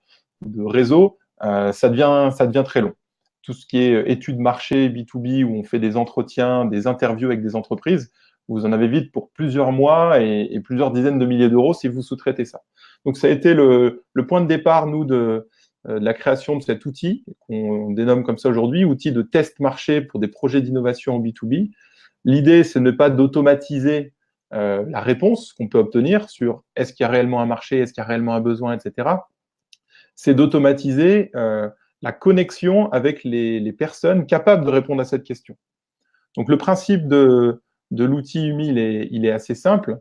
réseau, ça devient très long. Tout ce qui est études marché, B2B, où on fait des entretiens, des interviews avec des entreprises, vous en avez vite pour plusieurs mois et plusieurs dizaines de milliers d'euros si vous sous-traitez ça. Donc, ça a été le point de départ, nous, de la création de cet outil, qu'on dénomme comme ça aujourd'hui, outil de test marché pour des projets d'innovation en B2B. L'idée, c'est de ne pas d'automatiser la réponse qu'on peut obtenir sur est-ce qu'il y a réellement un marché, est-ce qu'il y a réellement un besoin, etc. C'est d'automatiser la connexion avec les personnes capables de répondre à cette question. Donc, le principe de l'outil UMI, il est assez simple.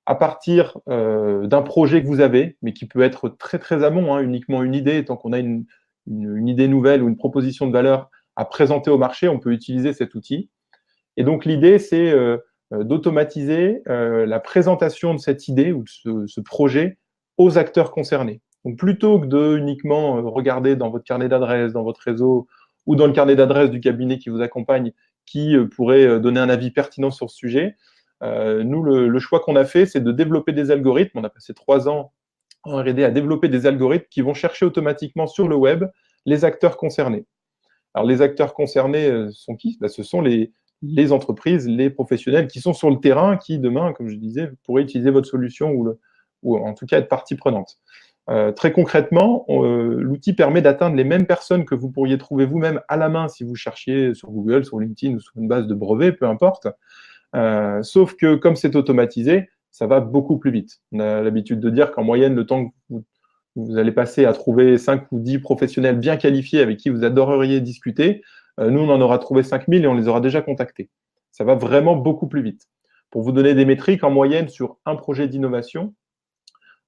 À partir d'un projet que vous avez, mais qui peut être très, très amont, uniquement une idée, tant qu'on a une idée nouvelle ou une proposition de valeur à présenter au marché, on peut utiliser cet outil. Et donc, l'idée, c'est d'automatiser la présentation de cette idée ou de ce projet aux acteurs concernés. Donc, plutôt que de uniquement regarder dans votre carnet d'adresses, dans votre réseau ou dans le carnet d'adresses du cabinet qui vous accompagne, qui pourrait donner un avis pertinent sur ce sujet, nous, le choix qu'on a fait, c'est de développer des algorithmes. On a passé 3 ans en R&D à développer des algorithmes qui vont chercher automatiquement sur le web les acteurs concernés. Alors, les acteurs concernés sont qui? Ce sont les entreprises, les professionnels qui sont sur le terrain, qui demain, comme je disais, pourraient utiliser votre solution ou en tout cas être partie prenante. Très concrètement, l'outil permet d'atteindre les mêmes personnes que vous pourriez trouver vous-même à la main si vous cherchiez sur Google, sur LinkedIn ou sur une base de brevets, peu importe. Sauf que comme c'est automatisé, ça va beaucoup plus vite. On a l'habitude de dire qu'en moyenne, le temps que vous allez passer à trouver 5 ou 10 professionnels bien qualifiés avec qui vous adoreriez discuter, nous, on en aura trouvé 5000 et on les aura déjà contactés. Ça va vraiment beaucoup plus vite. Pour vous donner des métriques, en moyenne, sur un projet d'innovation,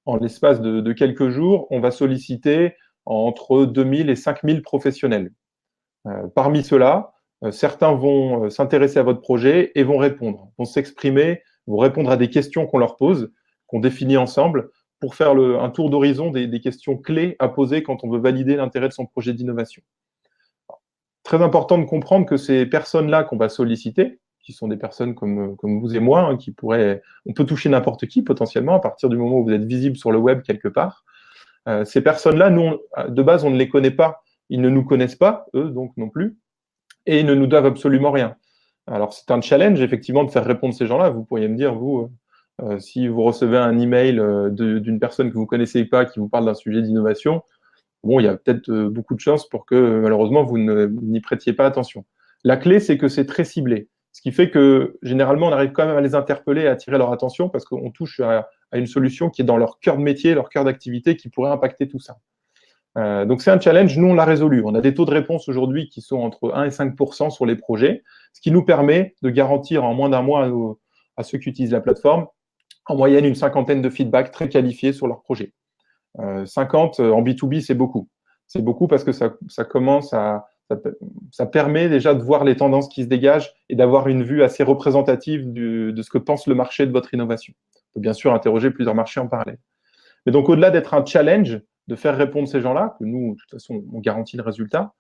en l'espace de quelques jours, on va solliciter entre 2000 et 5000 professionnels. Parmi ceux-là, certains vont s'intéresser à votre projet et vont répondre, vont s'exprimer, vont répondre à des questions qu'on leur pose, qu'on définit ensemble, pour faire un tour d'horizon des questions clés à poser quand on veut valider l'intérêt de son projet d'innovation. Très important de comprendre que ces personnes-là qu'on va solliciter, qui sont des personnes comme vous et moi, qui pourraient, on peut toucher n'importe qui potentiellement à partir du moment où vous êtes visible sur le web quelque part. Ces personnes-là, nous, de base, on ne les connaît pas. Ils ne nous connaissent pas, eux, donc non plus, et ils ne nous doivent absolument rien. Alors, c'est un challenge, effectivement, de faire répondre ces gens-là. Vous pourriez me dire, vous, si vous recevez un email d'une personne que vous ne connaissez pas qui vous parle d'un sujet d'innovation, bon, il y a peut-être beaucoup de chances pour que, malheureusement, vous n'y prêtiez pas attention. La clé, c'est que c'est très ciblé. Ce qui fait que, généralement, on arrive quand même à les interpeller et à attirer leur attention parce qu'on touche à une solution qui est dans leur cœur de métier, leur cœur d'activité, qui pourrait impacter tout ça. Donc, c'est un challenge. Nous, on l'a résolu. On a des taux de réponse aujourd'hui qui sont entre 1 et 5% sur les projets, ce qui nous permet de garantir en moins d'un mois à ceux qui utilisent la plateforme, en moyenne, une cinquantaine de feedbacks très qualifiés sur leur projet. 50 en B2B, c'est beaucoup. C'est beaucoup parce que ça commence ça permet déjà de voir les tendances qui se dégagent et d'avoir une vue assez représentative de ce que pense le marché de votre innovation. On peut bien sûr interroger plusieurs marchés en parallèle. Mais donc, au-delà d'être un challenge, de faire répondre ces gens-là, que nous, de toute façon, on garantit le résultat,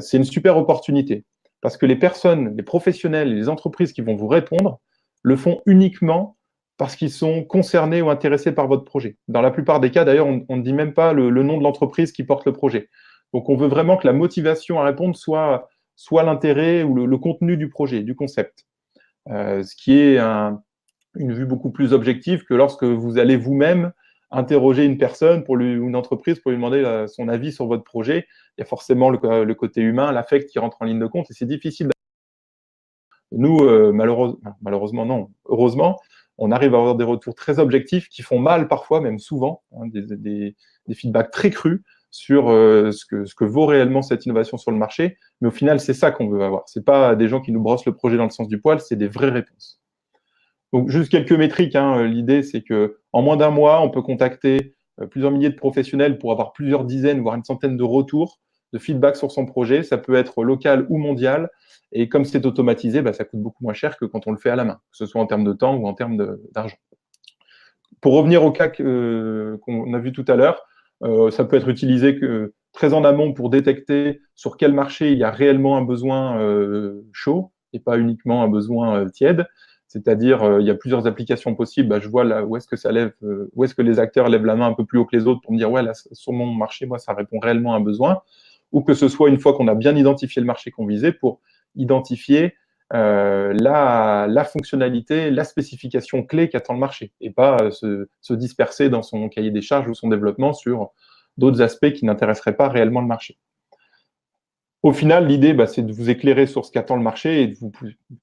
c'est une super opportunité. Parce que les personnes, les professionnels et les entreprises qui vont vous répondre le font uniquement parce qu'ils sont concernés ou intéressés par votre projet. Dans la plupart des cas, d'ailleurs, on ne dit même pas le nom de l'entreprise qui porte le projet. Donc, on veut vraiment que la motivation à répondre soit soit l'intérêt ou le contenu du projet, du concept. Ce qui est une vue beaucoup plus objective que lorsque vous allez vous-même interroger une personne ou une entreprise pour lui demander son avis sur votre projet. Il y a forcément le côté humain, l'affect qui rentre en ligne de compte et c'est difficile. Nous, malheureusement, non, heureusement, on arrive à avoir des retours très objectifs qui font mal parfois, même souvent, hein, des feedbacks très crus sur ce que vaut réellement cette innovation sur le marché. Mais au final, c'est ça qu'on veut avoir. C'est pas des gens qui nous brossent le projet dans le sens du poil, c'est des vraies réponses. Donc, juste quelques métriques. Hein. L'idée, c'est qu'en moins d'un mois, on peut contacter plusieurs milliers de professionnels pour avoir plusieurs dizaines, voire une centaine de retours, de feedback sur son projet. Ça peut être local ou mondial. Et comme c'est automatisé, ça coûte beaucoup moins cher que quand on le fait à la main, que ce soit en termes de temps ou en termes d'argent. Pour revenir au cas qu'on a vu tout à l'heure, ça peut être utilisé très en amont pour détecter sur quel marché il y a réellement un besoin chaud et pas uniquement un besoin tiède. C'est-à-dire, il y a plusieurs applications possibles. Je vois là où est-ce que les acteurs lèvent la main un peu plus haut que les autres pour me dire, ouais, là, sur mon marché, moi, ça répond réellement à un besoin. Ou que ce soit une fois qu'on a bien identifié le marché qu'on visait pour identifier la fonctionnalité, la spécification clé qu'attend le marché et pas se disperser dans son cahier des charges ou son développement sur d'autres aspects qui n'intéresseraient pas réellement le marché. Au final, l'idée, c'est de vous éclairer sur ce qu'attend le marché et que vous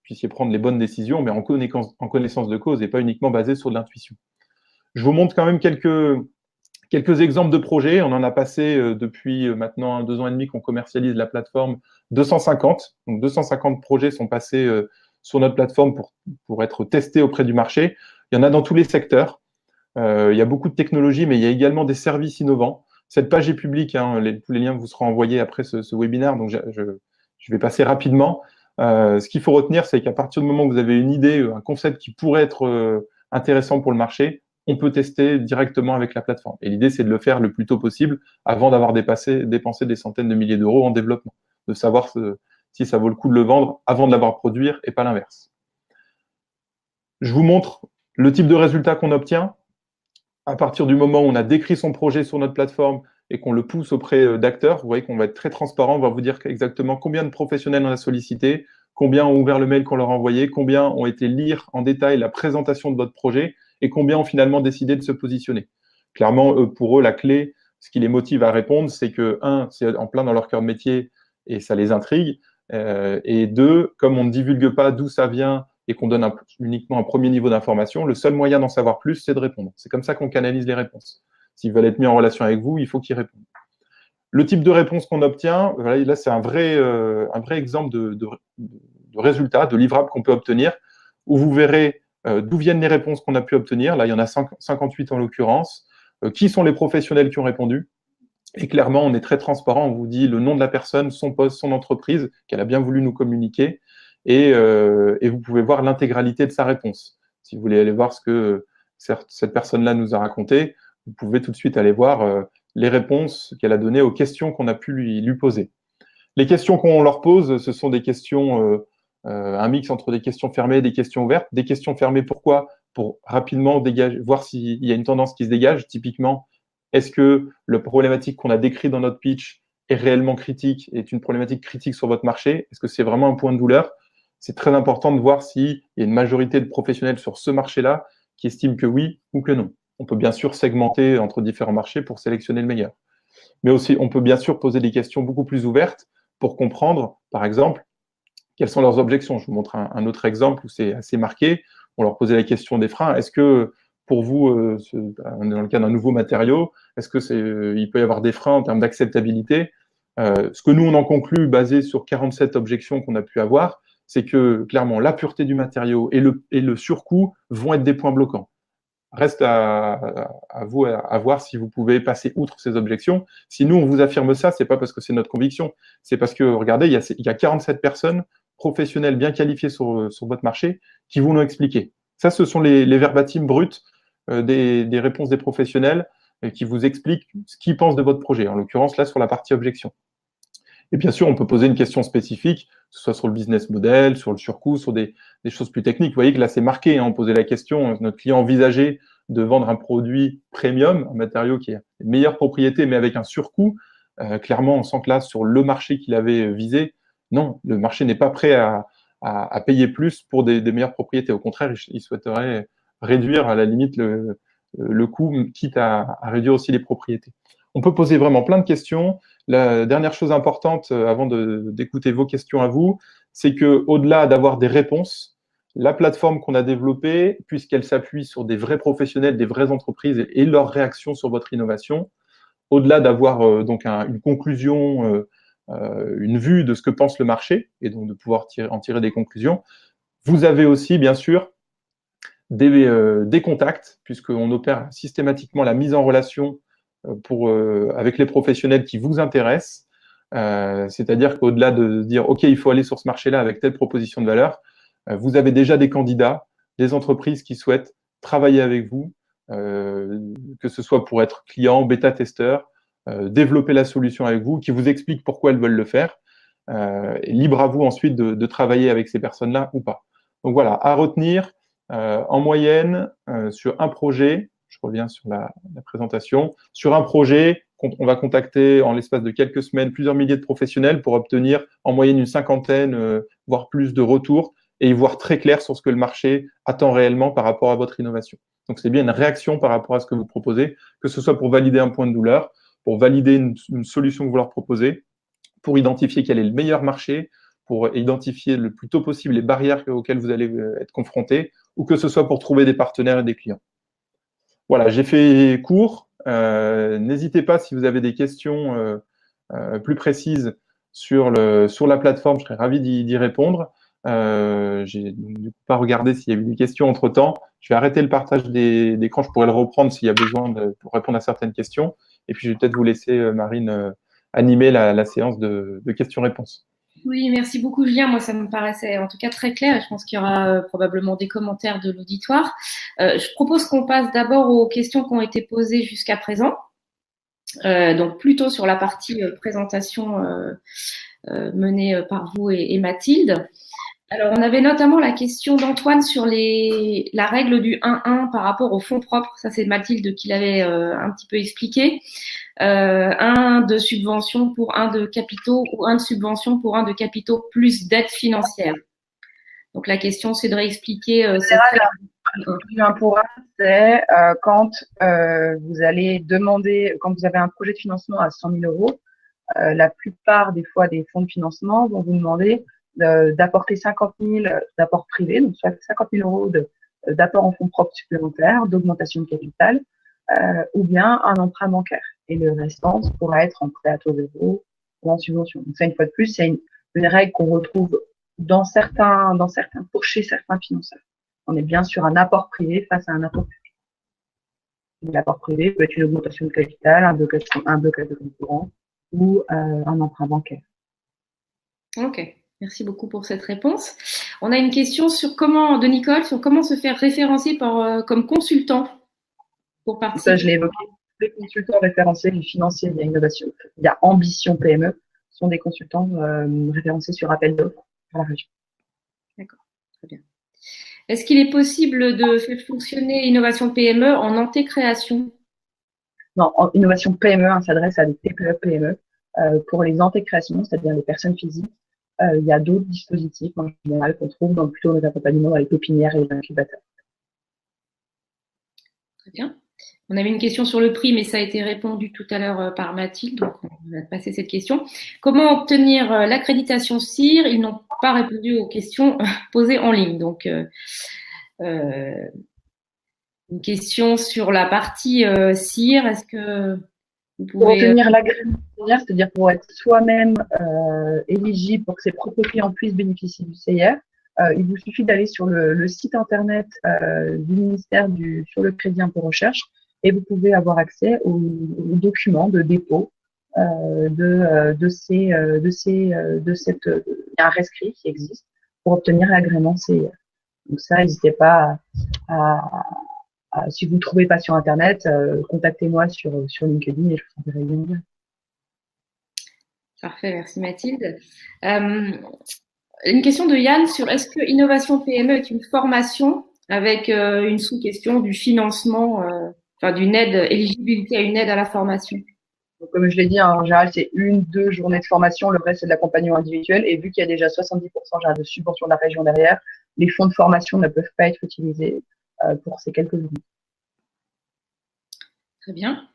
puissiez prendre les bonnes décisions, mais en connaissance de cause et pas uniquement basé sur de l'intuition. Je vous montre quand même quelques exemples de projets. On en a passé depuis maintenant 2 ans et demi qu'on commercialise la plateforme 250. Donc 250 projets sont passés sur notre plateforme pour être testés auprès du marché. Il y en a dans tous les secteurs. Il y a beaucoup de technologies, mais il y a également des services innovants. Cette page est publique, hein, tous les liens vous seront envoyés après ce webinaire, donc je vais passer rapidement. Ce qu'il faut retenir, c'est qu'à partir du moment où vous avez une idée, un concept qui pourrait être intéressant pour le marché, on peut tester directement avec la plateforme. Et l'idée, c'est de le faire le plus tôt possible avant d'avoir dépensé des centaines de milliers d'euros en développement, de savoir si ça vaut le coup de le vendre avant de l'avoir produit et pas l'inverse. Je vous montre le type de résultat qu'on obtient. À partir du moment où on a décrit son projet sur notre plateforme et qu'on le pousse auprès d'acteurs, vous voyez qu'on va être très transparent, on va vous dire exactement combien de professionnels on a sollicité, combien ont ouvert le mail qu'on leur a envoyé, combien ont été lire en détail la présentation de votre projet et combien ont finalement décidé de se positionner. Clairement, pour eux, la clé, ce qui les motive à répondre, c'est que, 1, c'est en plein dans leur cœur de métier et ça les intrigue, et 2, comme on ne divulgue pas d'où ça vient et qu'on donne uniquement un premier niveau d'information, le seul moyen d'en savoir plus, c'est de répondre. C'est comme ça qu'on canalise les réponses. S'ils veulent être mis en relation avec vous, il faut qu'ils répondent. Le type de réponse qu'on obtient, voilà, là, c'est un vrai exemple de résultat, de livrable qu'on peut obtenir, où vous verrez d'où viennent les réponses qu'on a pu obtenir. Là, il y en a 58 en l'occurrence. Qui sont les professionnels qui ont répondu? Et clairement, on est très transparent. On vous dit le nom de la personne, son poste, son entreprise, qu'elle a bien voulu nous communiquer. Et vous pouvez voir l'intégralité de sa réponse. Si vous voulez aller voir ce que cette personne-là nous a raconté, vous pouvez tout de suite aller voir les réponses qu'elle a données aux questions qu'on a pu lui poser. Les questions qu'on leur pose, ce sont des questions, un mix entre des questions fermées et des questions ouvertes. Des questions fermées, pourquoi? Pour rapidement voir s'il y a une tendance qui se dégage. Typiquement, est-ce que la problématique qu'on a décrite dans notre pitch est réellement critique, est une problématique critique sur votre marché? Est-ce que c'est vraiment un point de douleur? C'est très important de voir s'il y a une majorité de professionnels sur ce marché-là qui estiment que oui ou que non. On peut bien sûr segmenter entre différents marchés pour sélectionner le meilleur. Mais aussi, on peut bien sûr poser des questions beaucoup plus ouvertes pour comprendre, par exemple, quelles sont leurs objections. Je vous montre un autre exemple où c'est assez marqué. On leur posait la question des freins. Est-ce que pour vous, on est dans le cas d'un nouveau matériau, est-ce que il peut y avoir des freins en termes d'acceptabilité? Ce que nous, on en conclut, basé sur 47 objections qu'on a pu avoir, c'est que clairement la pureté du matériau et le surcoût vont être des points bloquants. Reste à vous à voir si vous pouvez passer outre ces objections. Si nous, on vous affirme ça, c'est pas parce que c'est notre conviction, c'est parce que, regardez, il y a 47 personnes professionnelles bien qualifiées sur votre marché qui vont nous expliquer. Ça, ce sont les verbatims bruts des réponses des professionnels qui vous expliquent ce qu'ils pensent de votre projet, en l'occurrence là sur la partie objection. Et bien sûr, on peut poser une question spécifique, que ce soit sur le business model, sur le surcoût, sur des choses plus techniques. Vous voyez que là, c'est marqué, hein, on posait la question, notre client envisageait de vendre un produit premium, un matériau qui a une meilleure propriété, mais avec un surcoût. Clairement, on sent que là, sur le marché qu'il avait visé, Non, le marché n'est pas prêt à payer plus pour des meilleures propriétés. Au contraire, il souhaiterait réduire à la limite le coût, quitte à réduire aussi les propriétés. On peut poser vraiment plein de questions. La dernière chose importante, avant d'écouter vos questions à vous, c'est qu'au-delà d'avoir des réponses, la plateforme qu'on a développée, puisqu'elle s'appuie sur des vrais professionnels, des vraies entreprises et leurs réactions sur votre innovation, au-delà d'avoir donc une conclusion, une vue de ce que pense le marché, et donc de pouvoir en tirer des conclusions, vous avez aussi, bien sûr, des contacts, puisqu'on opère systématiquement la mise en relation avec les professionnels qui vous intéressent. C'est-à-dire qu'au-delà de se dire, OK, il faut aller sur ce marché-là avec telle proposition de valeur, vous avez déjà des candidats, des entreprises qui souhaitent travailler avec vous, que ce soit pour être client, bêta-testeur, développer la solution avec vous, qui vous expliquent pourquoi elles veulent le faire. Et libre à vous ensuite de travailler avec ces personnes-là ou pas. Donc voilà, à retenir, en moyenne, sur un projet, je reviens sur la présentation, sur un projet, on va contacter en l'espace de quelques semaines plusieurs milliers de professionnels pour obtenir en moyenne une cinquantaine, voire plus de retours et y voir très clair sur ce que le marché attend réellement par rapport à votre innovation. Donc c'est bien une réaction par rapport à ce que vous proposez, que ce soit pour valider un point de douleur, pour valider une solution que vous leur proposez, pour identifier quel est le meilleur marché, pour identifier le plus tôt possible les barrières auxquelles vous allez être confrontés, ou que ce soit pour trouver des partenaires et des clients. Voilà, j'ai fait court. N'hésitez pas si vous avez des questions plus précises sur la plateforme, je serais ravi d'y répondre. J'ai du coup pas regardé s'il y a eu des questions entre-temps. Je vais arrêter le partage d'écran, je pourrais le reprendre s'il y a besoin pour répondre à certaines questions. Et puis je vais peut-être vous laisser, Marine, animer la séance de questions-réponses. Oui, merci beaucoup Julien. Moi, ça me paraissait en tout cas très clair et je pense qu'il y aura probablement des commentaires de l'auditoire. Je propose qu'on passe d'abord aux questions qui ont été posées jusqu'à présent. Donc plutôt sur la partie présentation menée par vous et Mathilde. Alors, on avait notamment la question d'Antoine sur la règle du 1-1 par rapport aux fonds propres. Ça, c'est Mathilde qui l'avait un petit peu expliqué. 1 de subvention pour 1 de capitaux ou 1 de subvention pour 1 de capitaux plus dette financière. Donc, la question, c'est de réexpliquer cette règle. Du 1 pour 1, c'est quand vous allez demander, quand vous avez un projet de financement à 100 000 euros, la plupart des fois des fonds de financement vont vous demander d'apporter 50 000 d'apports privés, donc soit 50 000 euros d'apport en fonds propres supplémentaires, d'augmentation de capital, ou bien un emprunt bancaire. Et le restant pourra être en prêt à taux zéro ou en subvention. Donc ça, une fois de plus, c'est une règle qu'on retrouve pour chez certains financeurs. On est bien sur un apport privé face à un apport public. L'apport privé peut être une augmentation de capital, un blocage de compte courant ou un emprunt bancaire. Ok. Merci beaucoup pour cette réponse. On a une question de Nicole sur comment se faire référencer comme consultant pour participer. Ça, je l'ai évoqué. Les consultants référencés du financier via innovation, via Ambition PME, sont des consultants référencés sur appel d'offres à la région. D'accord, très bien. Est-ce qu'il est possible de faire fonctionner Innovation PME en antécréation? Non, Innovation PME s'adresse à des TPE-PME. Pour les antécréations, c'est-à-dire les personnes physiques, il y a d'autres dispositifs en général qu'on trouve plutôt dans les accompagnements dans les pépinières et les incubateurs. Très bien. On avait une question sur le prix, mais ça a été répondu tout à l'heure par Mathilde, donc on va passer cette question. Comment obtenir l'accréditation CIR? Ils n'ont pas répondu aux questions posées en ligne. Donc, une question sur la partie CIR. Est-ce que vous pouvez… Pour obtenir l'agrément CIR, c'est-à-dire pour être soi-même éligible pour que ses propres clients puissent bénéficier du CIR, il vous suffit d'aller sur le site internet du ministère sur le crédit impôt recherche et vous pouvez avoir accès aux documents de dépôt il y a un rescrit qui existe pour obtenir l'agrément CIR. Donc ça, n'hésitez pas si vous ne trouvez pas sur internet, contactez-moi sur LinkedIn et je vous enverrai le lien. Parfait, merci Mathilde. Une question de Yann sur est-ce que Innovation PME est une formation avec une sous-question du financement, d'une aide, éligibilité à une aide à la formation? Donc, comme je l'ai dit, en général, c'est 1-2 journées de formation, le reste, c'est de l'accompagnement individuel. Et vu qu'il y a déjà 70% de subventions de la région derrière, les fonds de formation ne peuvent pas être utilisés pour ces quelques journées. Très bien.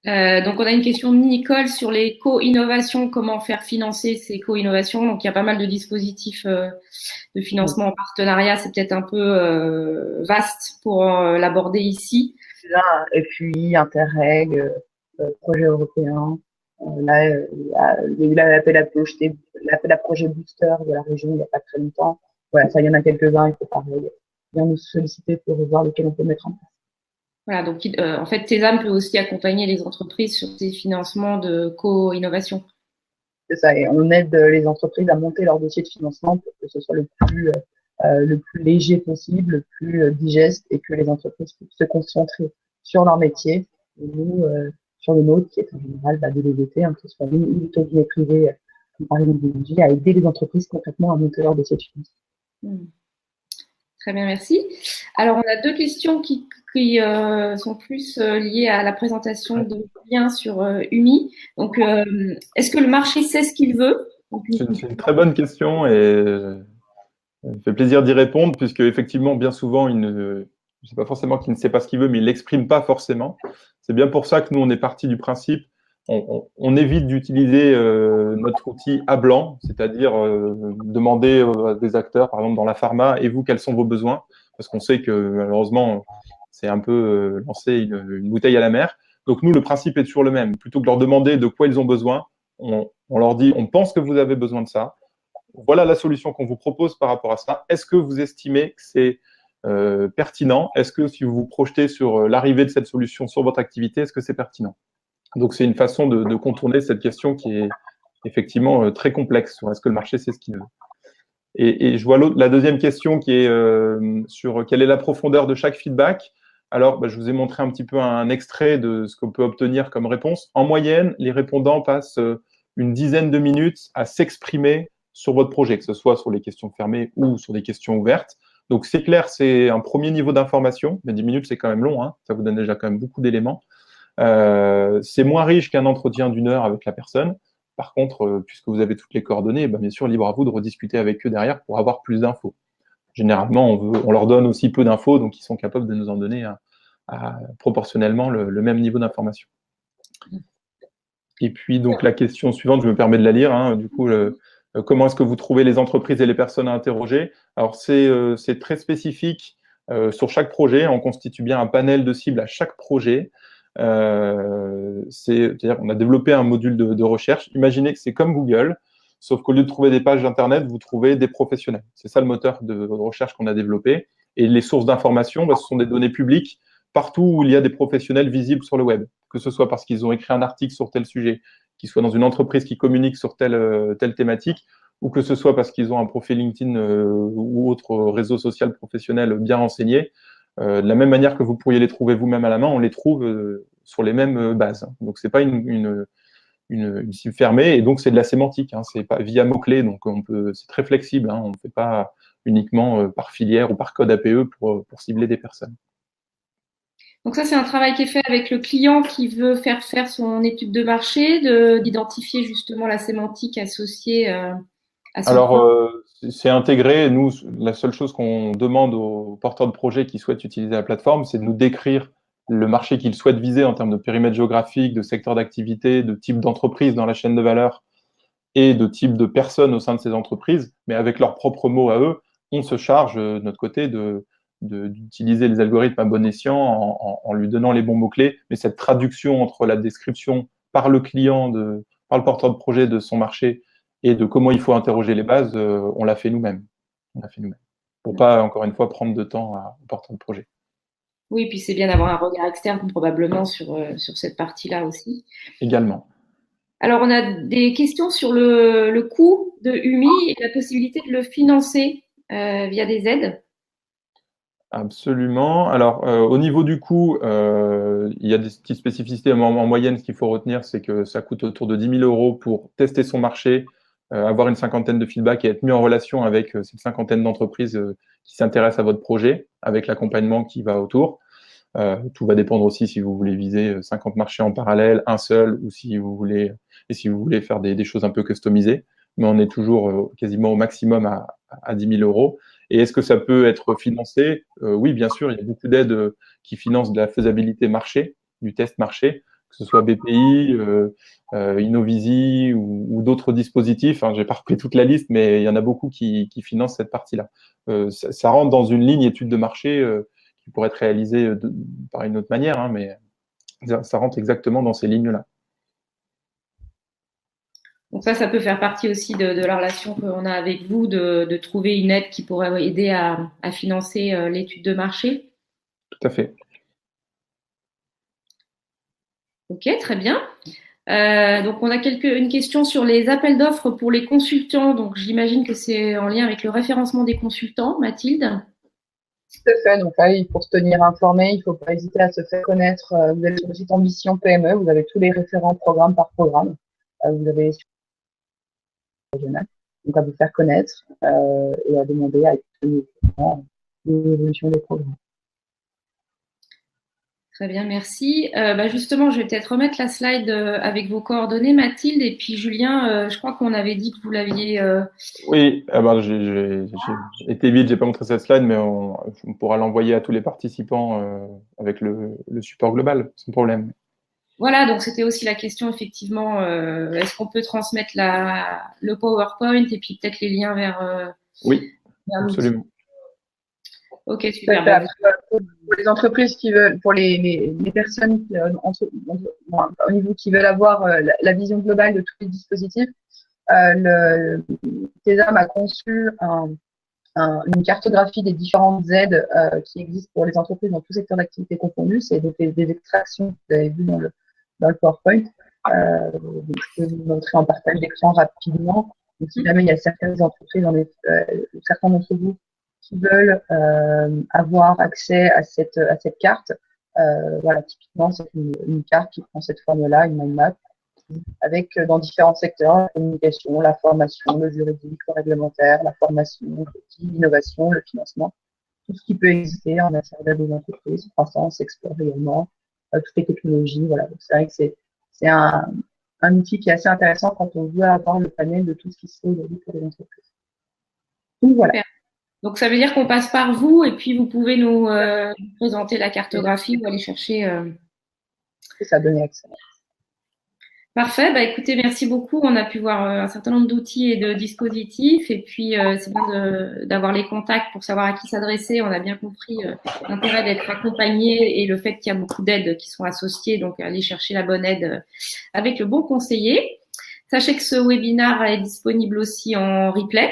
Donc, on a une question de Nicole sur les co-innovations, comment faire financer ces co-innovations. Donc, il y a pas mal de dispositifs de financement en partenariat. C'est peut-être un peu vaste pour l'aborder ici. Là, FUI, Interreg, projet européen. Là, il y a eu l'appel à projet Booster de la région il n'y a pas très longtemps. Voilà, ça, il y en a quelques-uns. Il faut pareil bien nous solliciter pour voir lesquels on peut mettre en place. Voilà, donc en fait, TESAM peut aussi accompagner les entreprises sur ces financements de co-innovation. C'est ça, et on aide les entreprises à monter leur dossier de financement pour que ce soit le plus léger possible, le plus digeste, et que les entreprises puissent se concentrer sur leur métier, et nous, sur le nôtre, qui est en général de l'EVT, que ce soit une ou du cabinet privé, par exemple, à aider les entreprises concrètement à monter leur dossier de financement. Très bien, merci. Alors, on a deux questions qui sont plus liées à la présentation de liens sur UMI. Donc, est-ce que le marché sait ce qu'il veut? C'est une très bonne question et ça me fait plaisir d'y répondre puisque effectivement, bien souvent, je sais pas forcément qu'il ne sait pas ce qu'il veut, mais il l'exprime pas forcément. C'est bien pour ça que nous, on est parti du principe, on évite d'utiliser notre outil à blanc, c'est-à-dire demander à des acteurs, par exemple dans la pharma, et vous, quels sont vos besoins? Parce qu'on sait que malheureusement, c'est un peu lancer une bouteille à la mer. Donc nous, le principe est toujours le même. Plutôt que de leur demander de quoi ils ont besoin, on leur dit, on pense que vous avez besoin de ça. Voilà la solution qu'on vous propose par rapport à ça. Est-ce que vous estimez que c'est pertinent? Est-ce que si vous vous projetez sur l'arrivée de cette solution sur votre activité, est-ce que c'est pertinent? Donc, c'est une façon de contourner cette question qui est effectivement très complexe sur est-ce que le marché sait ce qu'il veut. Et je vois la deuxième question qui est sur quelle est la profondeur de chaque feedback. Alors, je vous ai montré un petit peu un extrait de ce qu'on peut obtenir comme réponse. En moyenne, les répondants passent une dizaine de minutes à s'exprimer sur votre projet, que ce soit sur les questions fermées ou sur des questions ouvertes. Donc, c'est clair, c'est un premier niveau d'information, mais 10 minutes, c'est quand même long, hein, ça vous donne déjà quand même beaucoup d'éléments. C'est moins riche qu'un entretien d'1 heure avec la personne. Par contre, puisque vous avez toutes les coordonnées, bien sûr, libre à vous de rediscuter avec eux derrière pour avoir plus d'infos. Généralement, on leur donne aussi peu d'infos, donc ils sont capables de nous en donner proportionnellement le même niveau d'information. Et puis, donc, la question suivante, je me permets de la lire, hein, du coup, comment est-ce que vous trouvez les entreprises et les personnes à interroger? Alors, c'est très spécifique sur chaque projet. On constitue bien un panel de cibles à chaque projet. C'est-à-dire qu'on a développé un module de recherche. Imaginez que c'est comme Google, sauf qu'au lieu de trouver des pages Internet, vous trouvez des professionnels. C'est ça le moteur de recherche qu'on a développé. Et les sources d'information, ce sont des données publiques partout où il y a des professionnels visibles sur le web, que ce soit parce qu'ils ont écrit un article sur tel sujet, qu'ils soient dans une entreprise qui communique sur telle thématique, ou que ce soit parce qu'ils ont un profil LinkedIn ou autre réseau social professionnel bien renseigné. De la même manière que vous pourriez les trouver vous-même à la main, on les trouve sur les mêmes bases. Donc, c'est pas une cible fermée, et donc c'est de la sémantique. Hein, c'est pas via mots-clés, donc c'est très flexible. Hein, on ne fait pas uniquement par filière ou par code APE pour cibler des personnes. Donc ça, c'est un travail qui est fait avec le client qui veut faire son étude de marché, d'identifier justement la sémantique associée à son Alors, c'est intégré. Nous, la seule chose qu'on demande aux porteurs de projets qui souhaitent utiliser la plateforme, c'est de nous décrire le marché qu'ils souhaitent viser en termes de périmètre géographique, de secteur d'activité, de type d'entreprise dans la chaîne de valeur et de type de personnes au sein de ces entreprises. Mais avec leurs propres mots à eux, on se charge de notre côté d'utiliser les algorithmes à bon escient en lui donnant les bons mots-clés. Mais cette traduction entre la description par le client, par le porteur de projet de son marché et de comment il faut interroger les bases, on l'a fait nous-mêmes. Pour pas, encore une fois, prendre de temps au porteur de projet. Oui, puis c'est bien d'avoir un regard externe probablement sur cette partie-là aussi. Également. Alors, on a des questions sur le coût de UMI et la possibilité de le financer via des aides. Absolument. Alors, au niveau du coût, il y a des petites spécificités. En moyenne, ce qu'il faut retenir, c'est que ça coûte autour de 10 000 € pour tester son marché, avoir une cinquantaine de feedbacks et être mis en relation avec cette cinquantaine d'entreprises qui s'intéressent à votre projet, avec l'accompagnement qui va autour. Tout va dépendre aussi si vous voulez viser 50 marchés en parallèle, un seul, ou si vous voulez faire des choses un peu customisées. Mais on est toujours quasiment au maximum à 10 000 euros. Et est-ce que ça peut être financé? Oui, bien sûr, il y a beaucoup d'aides qui financent de la faisabilité marché, du test marché, que ce soit BPI, Innovisi ou d'autres dispositifs. Hein, j'ai pas repris toute la liste, mais il y en a beaucoup qui financent cette partie-là. Ça rentre dans une ligne étude de marché qui pourrait être réalisée par une autre manière, hein, mais ça rentre exactement dans ces lignes-là. Donc ça peut faire partie aussi de la relation qu'on a avec vous, de trouver une aide qui pourrait aider à financer l'étude de marché. Tout à fait. Ok, très bien. Donc on a une question sur les appels d'offres pour les consultants. Donc j'imagine que c'est en lien avec le référencement des consultants, Mathilde. Tout à fait. Donc là, il faut se tenir informé, il ne faut pas hésiter à se faire connaître. Vous avez sur le site Ambition PME, vous avez tous les référents programme par programme. Vous avez sur le régional, donc à vous faire connaître et à demander à être tenu au courant de l'évolution des programmes. Très bien, merci. Justement, je vais peut-être remettre la slide avec vos coordonnées, Mathilde, et puis Julien, je crois qu'on avait dit que vous l'aviez… Oui, j'ai été vite, j'ai pas montré cette slide, mais on pourra l'envoyer à tous les participants avec le support global, sans problème. Voilà, donc c'était aussi la question, effectivement, est-ce qu'on peut transmettre le PowerPoint et puis peut-être les liens vers… Oui, absolument. Ok, super. Pour les entreprises qui veulent, pour les personnes au niveau qui veulent avoir la vision globale de tous les dispositifs, le TESAM a conçu une cartographie des différentes aides qui existent pour les entreprises dans tout secteur d'activité confondu. C'est des extractions que vous avez vues dans le PowerPoint. Donc je peux vous montrer en partage d'écran rapidement. Donc, si jamais il y a certaines entreprises, certains d'entre vous qui veulent avoir accès à cette carte, voilà, typiquement, c'est une carte qui prend cette forme-là, une mind map, avec dans différents secteurs, la communication, la formation, le juridique, le réglementaire, la formation, l'innovation, le financement, tout ce qui peut exister en matière d'aide aux entreprises, croissance, export également, toutes les technologies, voilà. Donc, c'est vrai que c'est un outil qui est assez intéressant quand on veut avoir le panel de tout ce qui se fait aujourd'hui pour les entreprises. Donc, voilà. Super. Donc, ça veut dire qu'on passe par vous et puis vous pouvez nous présenter la cartographie ou aller chercher… Ça donne accès. Parfait. Écoutez, merci beaucoup. On a pu voir un certain nombre d'outils et de dispositifs. Et puis, c'est bien d'avoir les contacts pour savoir à qui s'adresser. On a bien compris l'intérêt d'être accompagné et le fait qu'il y a beaucoup d'aides qui sont associées. Donc, aller chercher la bonne aide avec le bon conseiller. Sachez que ce webinaire est disponible aussi en replay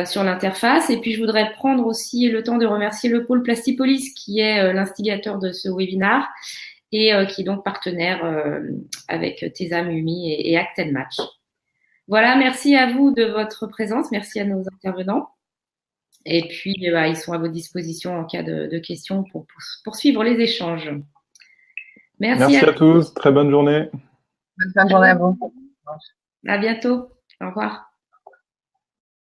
sur l'interface. Et puis, je voudrais prendre aussi le temps de remercier le pôle Plastipolis qui est l'instigateur de ce webinaire et qui est donc partenaire avec TESAM, UMI et Act & Match. Voilà, merci à vous de votre présence, merci à nos intervenants. Et puis, ils sont à votre disposition en cas de questions pour poursuivre les échanges. Merci à tous, très bonne journée. Bonne fin de journée à vous. À bientôt, au revoir.